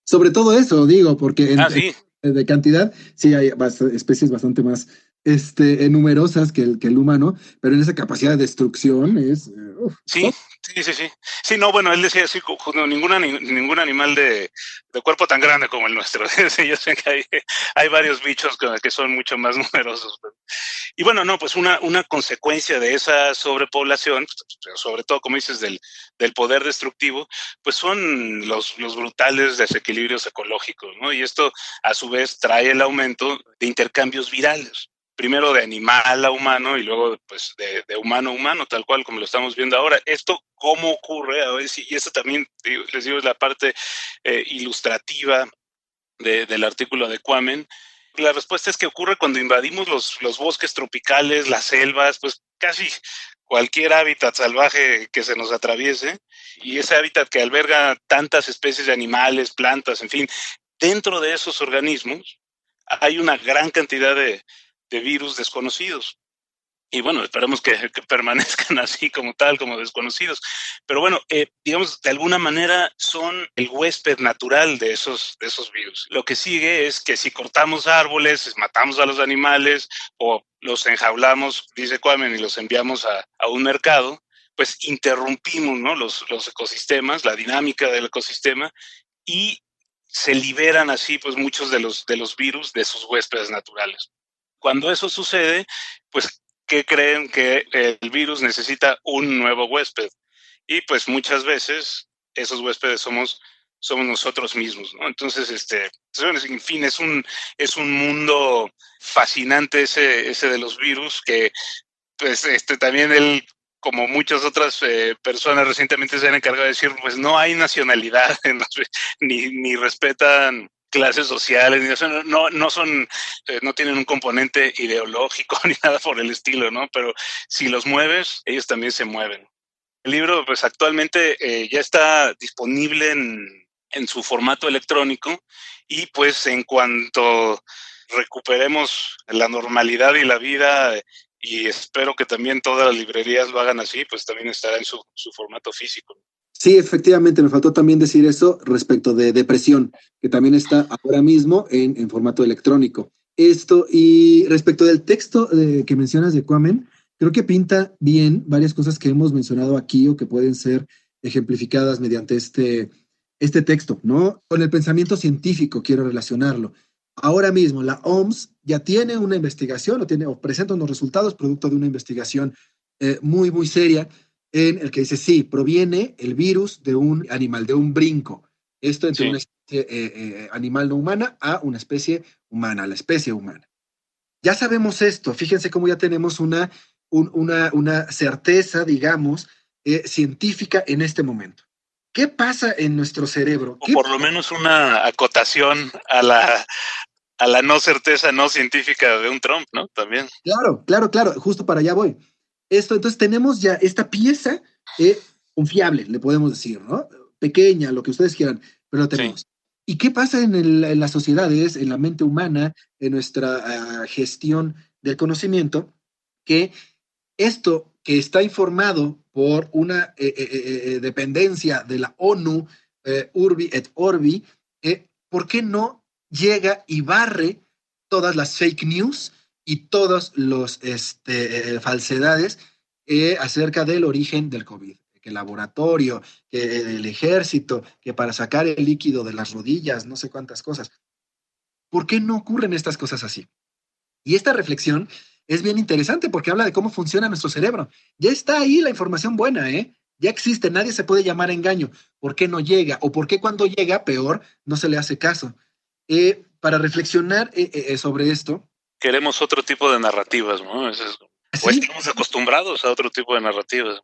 Sobre todo eso, digo, porque Sí. de cantidad sí hay especies bastante más numerosas que el humano, pero en esa capacidad de destrucción es... Sí. Sí, no, bueno, él decía así, ningún animal de cuerpo tan grande como el nuestro. Yo sé que hay varios bichos que son mucho más numerosos. Y bueno, no, pues una consecuencia de esa sobrepoblación, sobre todo, como dices, del poder destructivo, pues son los brutales desequilibrios ecológicos, ¿no? Y esto, a su vez, trae el aumento de intercambios virales. Primero de animal a humano y luego pues de humano a humano, tal cual como lo estamos viendo ahora. ¿Esto cómo ocurre? A ver si, y esto también, les digo, es la parte ilustrativa del artículo de Kwame. La respuesta es que ocurre cuando invadimos los bosques tropicales, las selvas, pues casi cualquier hábitat salvaje que se nos atraviese, y ese hábitat que alberga tantas especies de animales, plantas, en fin, dentro de esos organismos hay una gran cantidad de virus desconocidos. Y bueno, esperemos que permanezcan así como tal, como desconocidos. Pero bueno, digamos, de alguna manera son el huésped natural de esos virus. Lo que sigue es que si cortamos árboles, matamos a los animales o los enjaulamos, dice Kwame, y los enviamos a un mercado, pues interrumpimos, ¿no? los ecosistemas, la dinámica del ecosistema, y se liberan así pues muchos de los virus de sus huéspedes naturales. Cuando eso sucede, pues, ¿qué creen? Que el virus necesita un nuevo huésped. Y pues muchas veces esos huéspedes somos nosotros mismos, ¿no? Entonces, en fin, es un mundo fascinante ese de los virus, que pues también él, como muchas otras personas recientemente se han encargado de decir, pues no hay nacionalidad, ni respetan clases sociales, no son, no tienen un componente ideológico ni nada por el estilo, ¿no? Pero si los mueves, ellos también se mueven. El libro, pues actualmente ya está disponible en su formato electrónico, y pues en cuanto recuperemos la normalidad y la vida, y espero que también todas las librerías lo hagan así, pues también estará en su formato físico. Sí, efectivamente, me faltó también decir eso respecto de depresión, que también está ahora mismo en formato electrónico. Esto, y respecto del texto que mencionas de Kwame, creo que pinta bien varias cosas que hemos mencionado aquí o que pueden ser ejemplificadas mediante este texto, ¿no? Con el pensamiento científico quiero relacionarlo. Ahora mismo la OMS ya tiene una investigación o presenta unos resultados producto de una investigación muy, muy seria, en el que dice, sí, proviene el virus de un animal, de un brinco. Esto entre una especie animal no humana a una especie humana, la especie humana. Ya sabemos esto, fíjense cómo ya tenemos una certeza, digamos, científica en este momento. ¿Qué pasa en nuestro cerebro? O por lo menos una acotación a la no certeza no científica de un Trump, ¿no? También. Claro, justo para allá voy. Entonces tenemos ya esta pieza confiable, le podemos decir, ¿no? Pequeña, lo que ustedes quieran, pero lo tenemos. Sí. ¿Y qué pasa en las sociedades, en la mente humana, en nuestra gestión del conocimiento? Que esto que está informado por una dependencia de la ONU, Urbi et Orbi, ¿por qué no llega y barre todas las fake news y todas las falsedades acerca del origen del COVID? Que el laboratorio, que el ejército, que para sacar el líquido de las rodillas, no sé cuántas cosas. ¿Por qué no ocurren estas cosas así? Y esta reflexión es bien interesante porque habla de cómo funciona nuestro cerebro. Ya está ahí la información buena, ¿eh? Ya existe, nadie se puede llamar a engaño. ¿Por qué no llega? O por qué cuando llega, peor, no se le hace caso. Para reflexionar sobre esto. Queremos otro tipo de narrativas, ¿no? O ¿Sí? estamos acostumbrados a otro tipo de narrativas.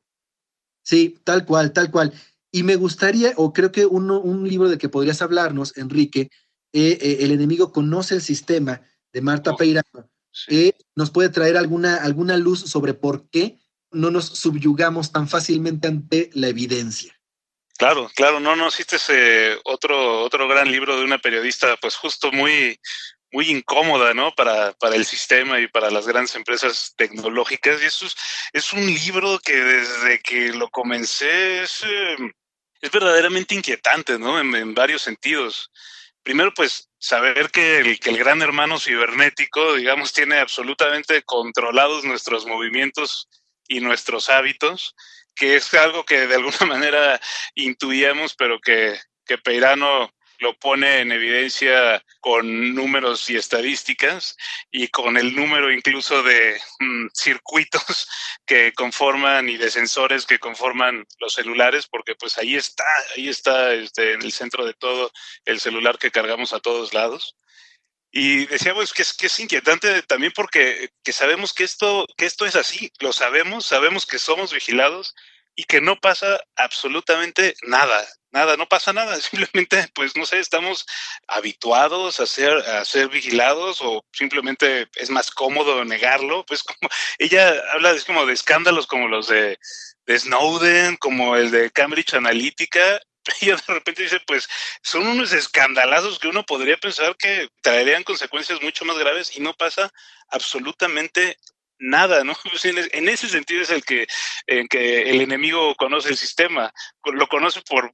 Sí, tal cual, tal cual. Y me gustaría, o creo que un libro de que podrías hablarnos, Enrique, El enemigo conoce el sistema, de Marta Peirano, Sí. nos puede traer alguna luz sobre por qué no nos subyugamos tan fácilmente ante la evidencia. Claro, no, sí, este es otro gran libro de una periodista, pues justo muy incómoda, ¿no? Para el sistema y para las grandes empresas tecnológicas. Y eso es un libro que desde que lo comencé es verdaderamente inquietante, ¿no? En varios sentidos. Primero, pues, saber que el gran hermano cibernético, digamos, tiene absolutamente controlados nuestros movimientos y nuestros hábitos, que es algo que de alguna manera intuíamos, pero que Peirano lo pone en evidencia con números y estadísticas y con el número incluso de circuitos que conforman y de sensores que conforman los celulares, porque pues ahí está en el centro de todo el celular que cargamos a todos lados. Y decíamos que es inquietante también porque que sabemos que esto es así, lo sabemos que somos vigilados y que no pasa absolutamente nada, no pasa nada, simplemente, pues no sé, estamos habituados a ser vigilados o simplemente es más cómodo negarlo, pues como ella habla es como de escándalos como los de Snowden, como el de Cambridge Analytica, y de repente dice, pues son unos escandalazos que uno podría pensar que traerían consecuencias mucho más graves y no pasa absolutamente nada, ¿no? En ese sentido es en que el enemigo conoce el sistema, lo conoce por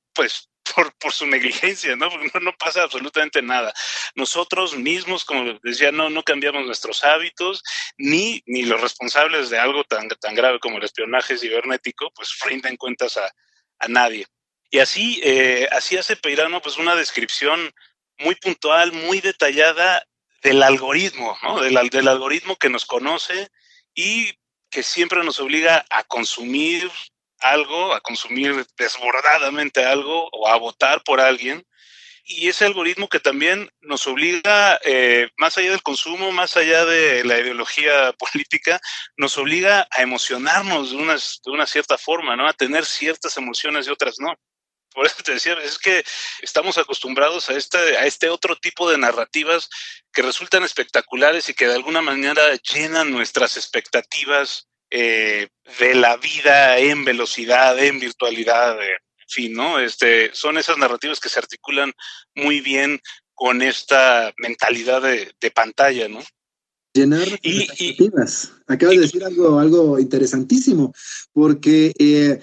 su negligencia, ¿no? Porque no pasa absolutamente nada. Nosotros mismos, como decía, no cambiamos nuestros hábitos, ni los responsables de algo tan grave como el espionaje cibernético, pues rinden cuentas a nadie. Y así hace Peirano pues una descripción muy puntual, muy detallada del algoritmo, ¿no? Del algoritmo que nos conoce y que siempre nos obliga a consumir algo, a consumir desbordadamente algo o a votar por alguien. Y ese algoritmo que también nos obliga, más allá del consumo, más allá de la ideología política, nos obliga a emocionarnos de una cierta forma, ¿no? A tener ciertas emociones y otras no. Por eso te decía, es que estamos acostumbrados a este otro tipo de narrativas que resultan espectaculares y que de alguna manera llenan nuestras expectativas de la vida en velocidad, en virtualidad, en fin, ¿no? Son esas narrativas que se articulan muy bien con esta mentalidad de pantalla, ¿no? Llenar nuestras expectativas. Acabas de decir algo interesantísimo, porque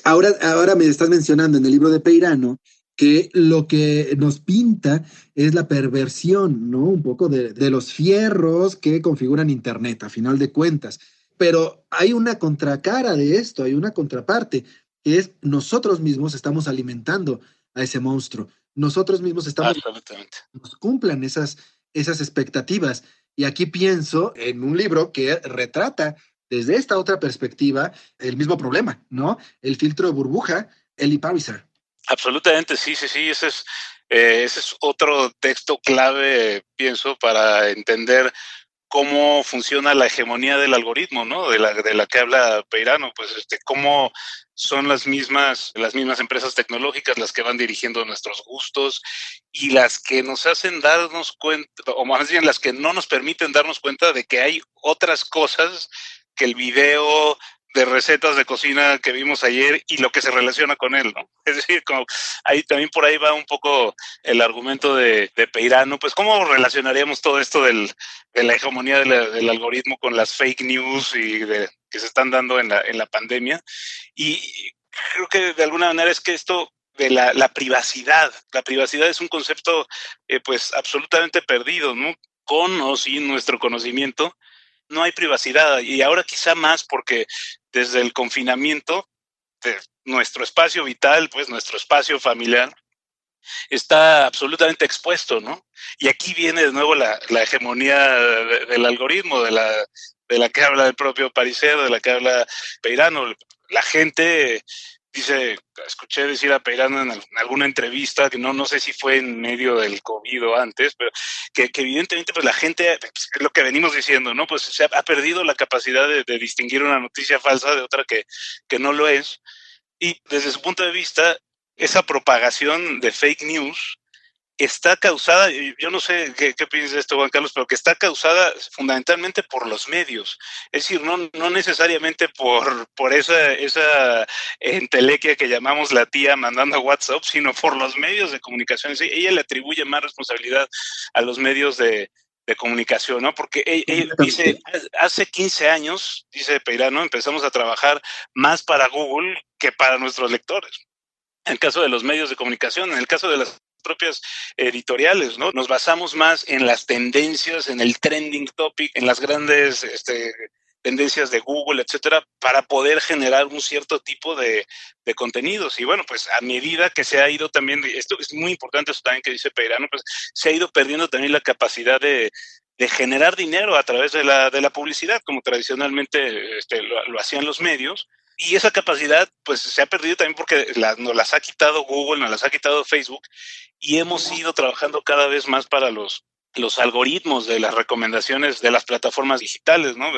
ahora me estás mencionando en el libro de Peirano que lo que nos pinta es la perversión, ¿no? Un poco de los fierros que configuran Internet, a final de cuentas. Pero hay una contracara de esto, hay una contraparte, que es nosotros mismos estamos alimentando a ese monstruo. Nosotros mismos estamos nos cumplan esas expectativas. Y aquí pienso en un libro que retrata desde esta otra perspectiva el mismo problema, ¿no? El filtro de burbuja, Eli Pariser. Absolutamente, sí, ese es otro texto clave, pienso, para entender cómo funciona la hegemonía del algoritmo, ¿no? De la que habla Peirano, pues cómo son las mismas empresas tecnológicas las que van dirigiendo nuestros gustos y las que nos hacen darnos cuenta, o más bien las que no nos permiten darnos cuenta de que hay otras cosas que el video de recetas de cocina que vimos ayer y lo que se relaciona con él, ¿no? Es decir, como ahí también por ahí va un poco el argumento de Peirano, pues cómo relacionaríamos todo esto de la hegemonía del algoritmo con las fake news que se están dando en la pandemia. Y creo que de alguna manera es que esto de la privacidad es un concepto pues absolutamente perdido, ¿no? Con o sin nuestro conocimiento no hay privacidad, y ahora quizá más porque desde el confinamiento nuestro espacio vital, pues nuestro espacio familiar está absolutamente expuesto, ¿no? Y aquí viene de nuevo la hegemonía del algoritmo, de la que habla el propio Pariser, de la que habla Peirano. La gente dice, escuché decir a Peirano en alguna entrevista, que no sé si fue en medio del COVID o antes, pero que evidentemente pues la gente, pues, es lo que venimos diciendo, ¿no? Pues se ha perdido la capacidad de distinguir una noticia falsa de otra que no lo es. Y desde su punto de vista, esa propagación de fake news está causada, yo no sé qué piensas de esto, Juan Carlos, pero que está causada fundamentalmente por los medios. Es decir, no necesariamente por esa entelequia que llamamos la tía mandando a WhatsApp, sino por los medios de comunicación. Sí, ella le atribuye más responsabilidad a los medios de comunicación, ¿no? Porque ella dice, hace 15 años, dice Peirano, empezamos a trabajar más para Google que para nuestros lectores. En el caso de los medios de comunicación, en el caso de las propias editoriales, ¿no? Nos basamos más en las tendencias, en el trending topic, en las grandes tendencias de Google, etcétera, para poder generar un cierto tipo de contenidos. Y bueno, pues a medida que se ha ido también, esto es muy importante, eso también que dice Peirano, pues se ha ido perdiendo también la capacidad de generar dinero a través de la publicidad, como tradicionalmente lo hacían los medios. Y esa capacidad, pues, se ha perdido también porque nos las ha quitado Google, nos las ha quitado Facebook, y hemos ido trabajando cada vez más para los algoritmos de las recomendaciones de las plataformas digitales, ¿no?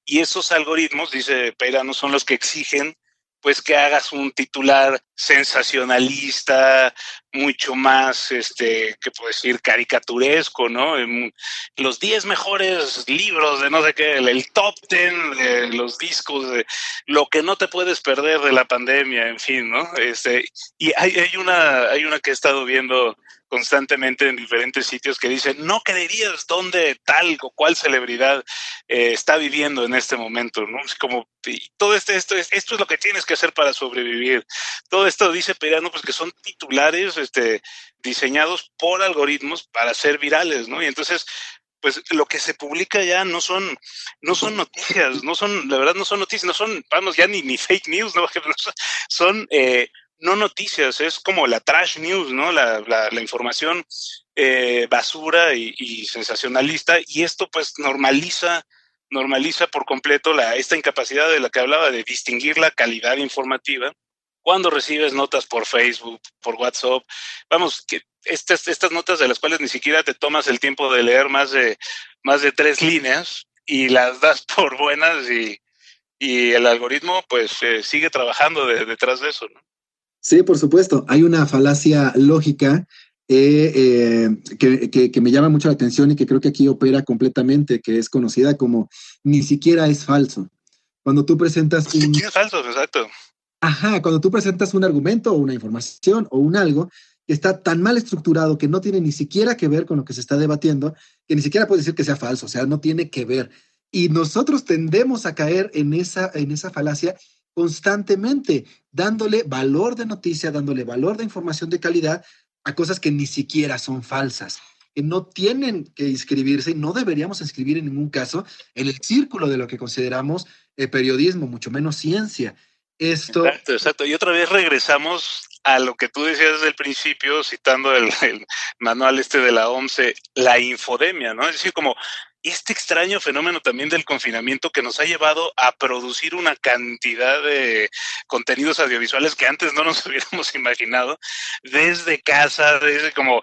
Y esos algoritmos, dice Peirano, son los que exigen pues que hagas un titular sensacionalista, mucho más, ¿qué puedo decir?, caricaturesco, ¿no? Los 10 mejores libros de no sé qué, el top 10 de los discos, de lo que no te puedes perder de la pandemia, en fin, ¿no? Y hay una que he estado viendo constantemente en diferentes sitios que dicen, no creerías dónde tal o cual celebridad está viviendo en este momento, ¿no? Es como, todo esto es lo que tienes que hacer para sobrevivir. Todo esto dice Peirano, pues que son titulares diseñados por algoritmos para ser virales, ¿no? Y entonces, pues lo que se publica ya no son noticias, la verdad no son noticias, no son, vamos, ya ni fake news, ¿no? Son no noticias, es como la trash news, ¿no? La información basura y sensacionalista, y esto pues normaliza por completo esta incapacidad de la que hablaba de distinguir la calidad informativa cuando recibes notas por Facebook, por WhatsApp. Vamos, que estas notas de las cuales ni siquiera te tomas el tiempo de leer más de 3 líneas y las das por buenas, y el algoritmo pues sigue trabajando detrás de eso, ¿no? Sí, por supuesto. Hay una falacia lógica que me llama mucho la atención y que creo que aquí opera completamente, que es conocida como ni siquiera es falso. Cuando tú presentas un... Sí, es falso, exacto. Ajá, cuando tú presentas un argumento o una información o un algo que está tan mal estructurado que no tiene ni siquiera que ver con lo que se está debatiendo, que ni siquiera puedes decir que sea falso, o sea, no tiene que ver. Y nosotros tendemos a caer en esa falacia constantemente, dándole valor de noticia, dándole valor de información de calidad a cosas que ni siquiera son falsas, que no tienen que inscribirse y no deberíamos inscribir en ningún caso en el círculo de lo que consideramos periodismo, mucho menos ciencia. Exacto. Y otra vez regresamos a lo que tú decías desde el principio, citando el manual de la OMS, la infodemia, ¿no? Es decir, como este extraño fenómeno también del confinamiento que nos ha llevado a producir una cantidad de contenidos audiovisuales que antes no nos hubiéramos imaginado, desde casa, desde como,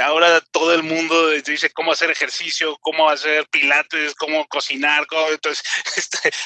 ahora todo el mundo dice cómo hacer ejercicio, cómo hacer pilates, cómo cocinar, entonces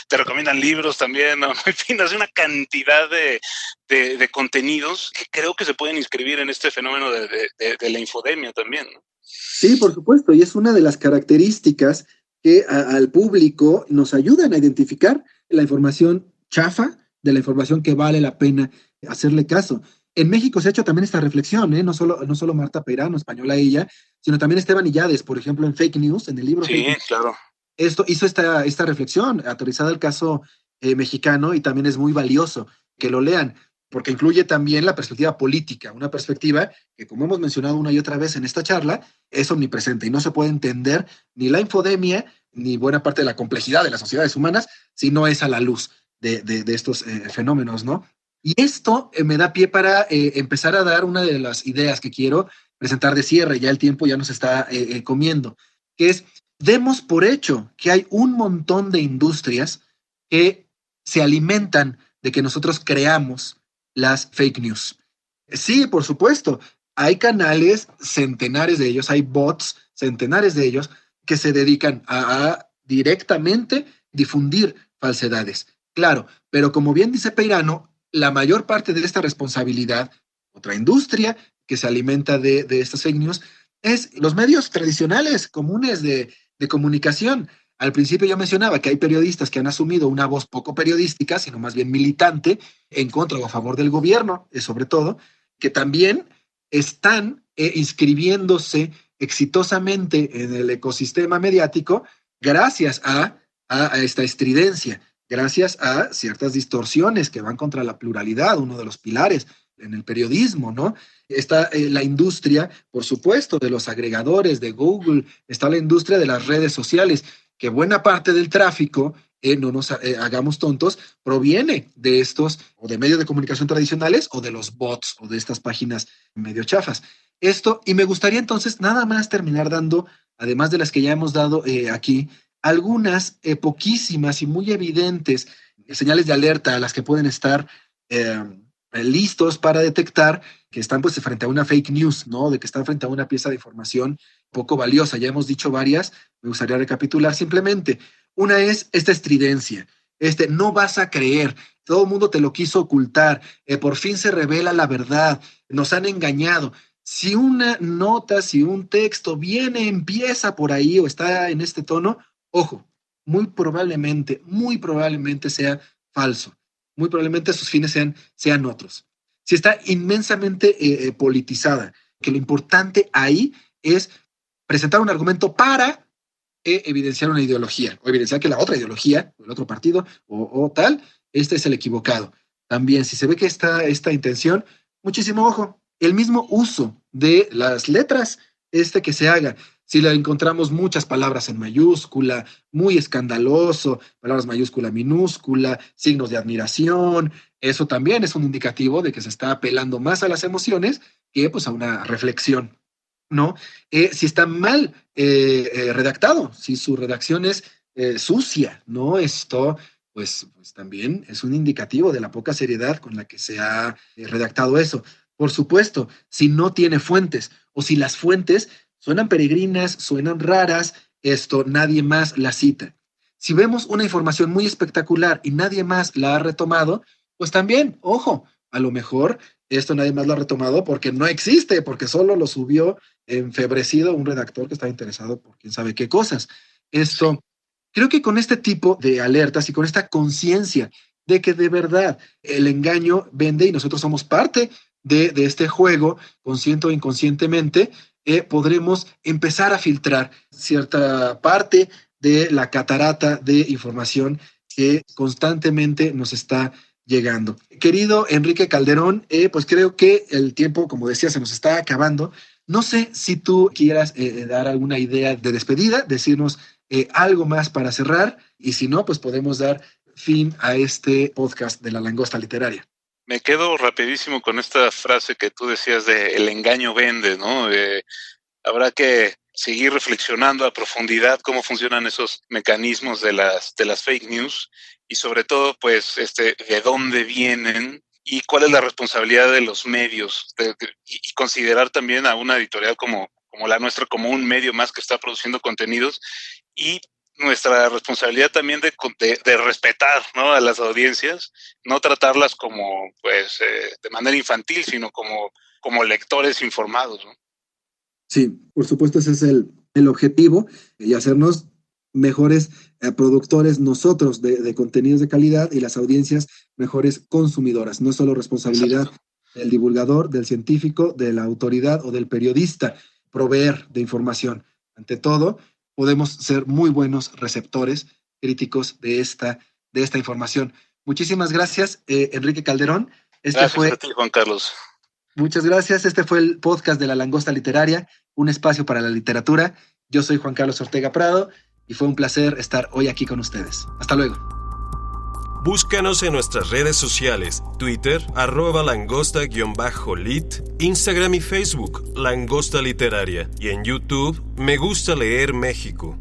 te recomiendan libros también, ¿no? En fin, es una cantidad de contenidos que creo que se pueden inscribir en este fenómeno de la infodemia también, ¿no? Sí, por supuesto, y es una de las características que al público nos ayudan a identificar la información chafa de la información que vale la pena hacerle caso. En México se ha hecho también esta reflexión, ¿eh? No solo Marta Peirano, española ella, sino también Esteban Illades, por ejemplo, en Fake News, en el libro Sí, Fake News. claro. Esto hizo esta reflexión aterrizada al caso mexicano, y también es muy valioso que lo lean, porque incluye también la perspectiva política, una perspectiva que, como hemos mencionado una y otra vez en esta charla, es omnipresente y no se puede entender ni la infodemia ni buena parte de la complejidad de las sociedades humanas si no es a la luz de estos fenómenos, ¿no? Y esto me da pie para empezar a dar una de las ideas que quiero presentar de cierre. Ya el tiempo ya nos está comiendo, que es: demos por hecho que hay un montón de industrias que se alimentan de que nosotros creamos las fake news. Sí, por supuesto, hay canales, centenares de ellos, hay bots, centenares de ellos, que se dedican a directamente difundir falsedades. Claro, pero como bien dice Peirano, la mayor parte de esta responsabilidad, otra industria que se alimenta de estas fake news, es los medios tradicionales, comunes de comunicación. Al principio yo mencionaba que hay periodistas que han asumido una voz poco periodística, sino más bien militante, en contra o a favor del gobierno, sobre todo, que también están inscribiéndose exitosamente en el ecosistema mediático gracias a esta estridencia, gracias a ciertas distorsiones que van contra la pluralidad, uno de los pilares en el periodismo, ¿no? Está la industria, por supuesto, de los agregadores, de Google, está la industria de las redes sociales, que buena parte del tráfico, no nos hagamos tontos, proviene de estos, o de medios de comunicación tradicionales, o de los bots, o de estas páginas medio chafas. Esto, y me gustaría entonces nada más terminar dando, además de las que ya hemos dado aquí, algunas poquísimas y muy evidentes señales de alerta a las que pueden estar listos para detectar que están pues frente a una fake news, ¿no? De que están frente a una pieza de información poco valiosa. Ya hemos dicho varias, me gustaría recapitular simplemente. Una es esta estridencia, no vas a creer, todo el mundo te lo quiso ocultar, por fin se revela la verdad, nos han engañado. Si una nota, si un texto empieza por ahí o está en este tono, ojo, muy probablemente sea falso. Muy probablemente sus fines sean otros. Si está inmensamente politizada, que lo importante ahí es presentar un argumento para evidenciar una ideología, o evidenciar que la otra ideología, o el otro partido, o tal, este es el equivocado. También, si se ve que está esta intención, muchísimo ojo. El mismo uso de las letras, que se haga. Si le encontramos muchas palabras en mayúscula, muy escandaloso, palabras mayúscula, minúscula, signos de admiración, eso también es un indicativo de que se está apelando más a las emociones que pues a una reflexión, ¿no? Si está mal redactado, si su redacción es sucia, ¿no? Esto, pues también es un indicativo de la poca seriedad con la que se ha redactado eso. Por supuesto, si no tiene fuentes, o si las fuentes suenan peregrinas, suenan raras, nadie más la cita. Si vemos una información muy espectacular y nadie más la ha retomado, pues también, ojo, a lo mejor esto nadie más lo ha retomado porque no existe, porque solo lo subió enfebrecido un redactor que estaba interesado por quién sabe qué cosas. Creo que con este tipo de alertas y con esta conciencia de que de verdad el engaño vende y nosotros somos parte de este juego, consciente o inconscientemente, podremos empezar a filtrar cierta parte de la catarata de información que constantemente nos está llegando. Querido Enrique Calderón, pues creo que el tiempo, como decía, se nos está acabando. No sé si tú quieras dar alguna idea de despedida, decirnos algo más para cerrar, y si no, pues podemos dar fin a este podcast de La Langosta Literaria. Me quedo rapidísimo con esta frase que tú decías de el engaño vende, ¿no? Habrá que seguir reflexionando a profundidad cómo funcionan esos mecanismos de las fake news y sobre todo, pues, de dónde vienen y cuál es la responsabilidad de los medios y considerar también a una editorial como la nuestra como un medio más que está produciendo contenidos y nuestra responsabilidad también de respetar, ¿no?, a las audiencias, no tratarlas como, pues, de manera infantil, sino como lectores informados, ¿no? Sí, por supuesto, ese es el objetivo y hacernos mejores productores nosotros de contenidos de calidad y las audiencias mejores consumidoras. No es solo responsabilidad Exacto. del divulgador, del científico, de la autoridad o del periodista proveer de información. Ante todo, podemos ser muy buenos receptores críticos de esta información. Muchísimas gracias, Enrique Calderón. Gracias a ti, Juan Carlos. Muchas gracias. Este fue el podcast de La Langosta Literaria, un espacio para la literatura. Yo soy Juan Carlos Ortega Prado y fue un placer estar hoy aquí con ustedes. Hasta luego. Búscanos en nuestras redes sociales, Twitter, @langosta_lit, Instagram y Facebook, Langosta Literaria, y en YouTube, Me Gusta Leer México.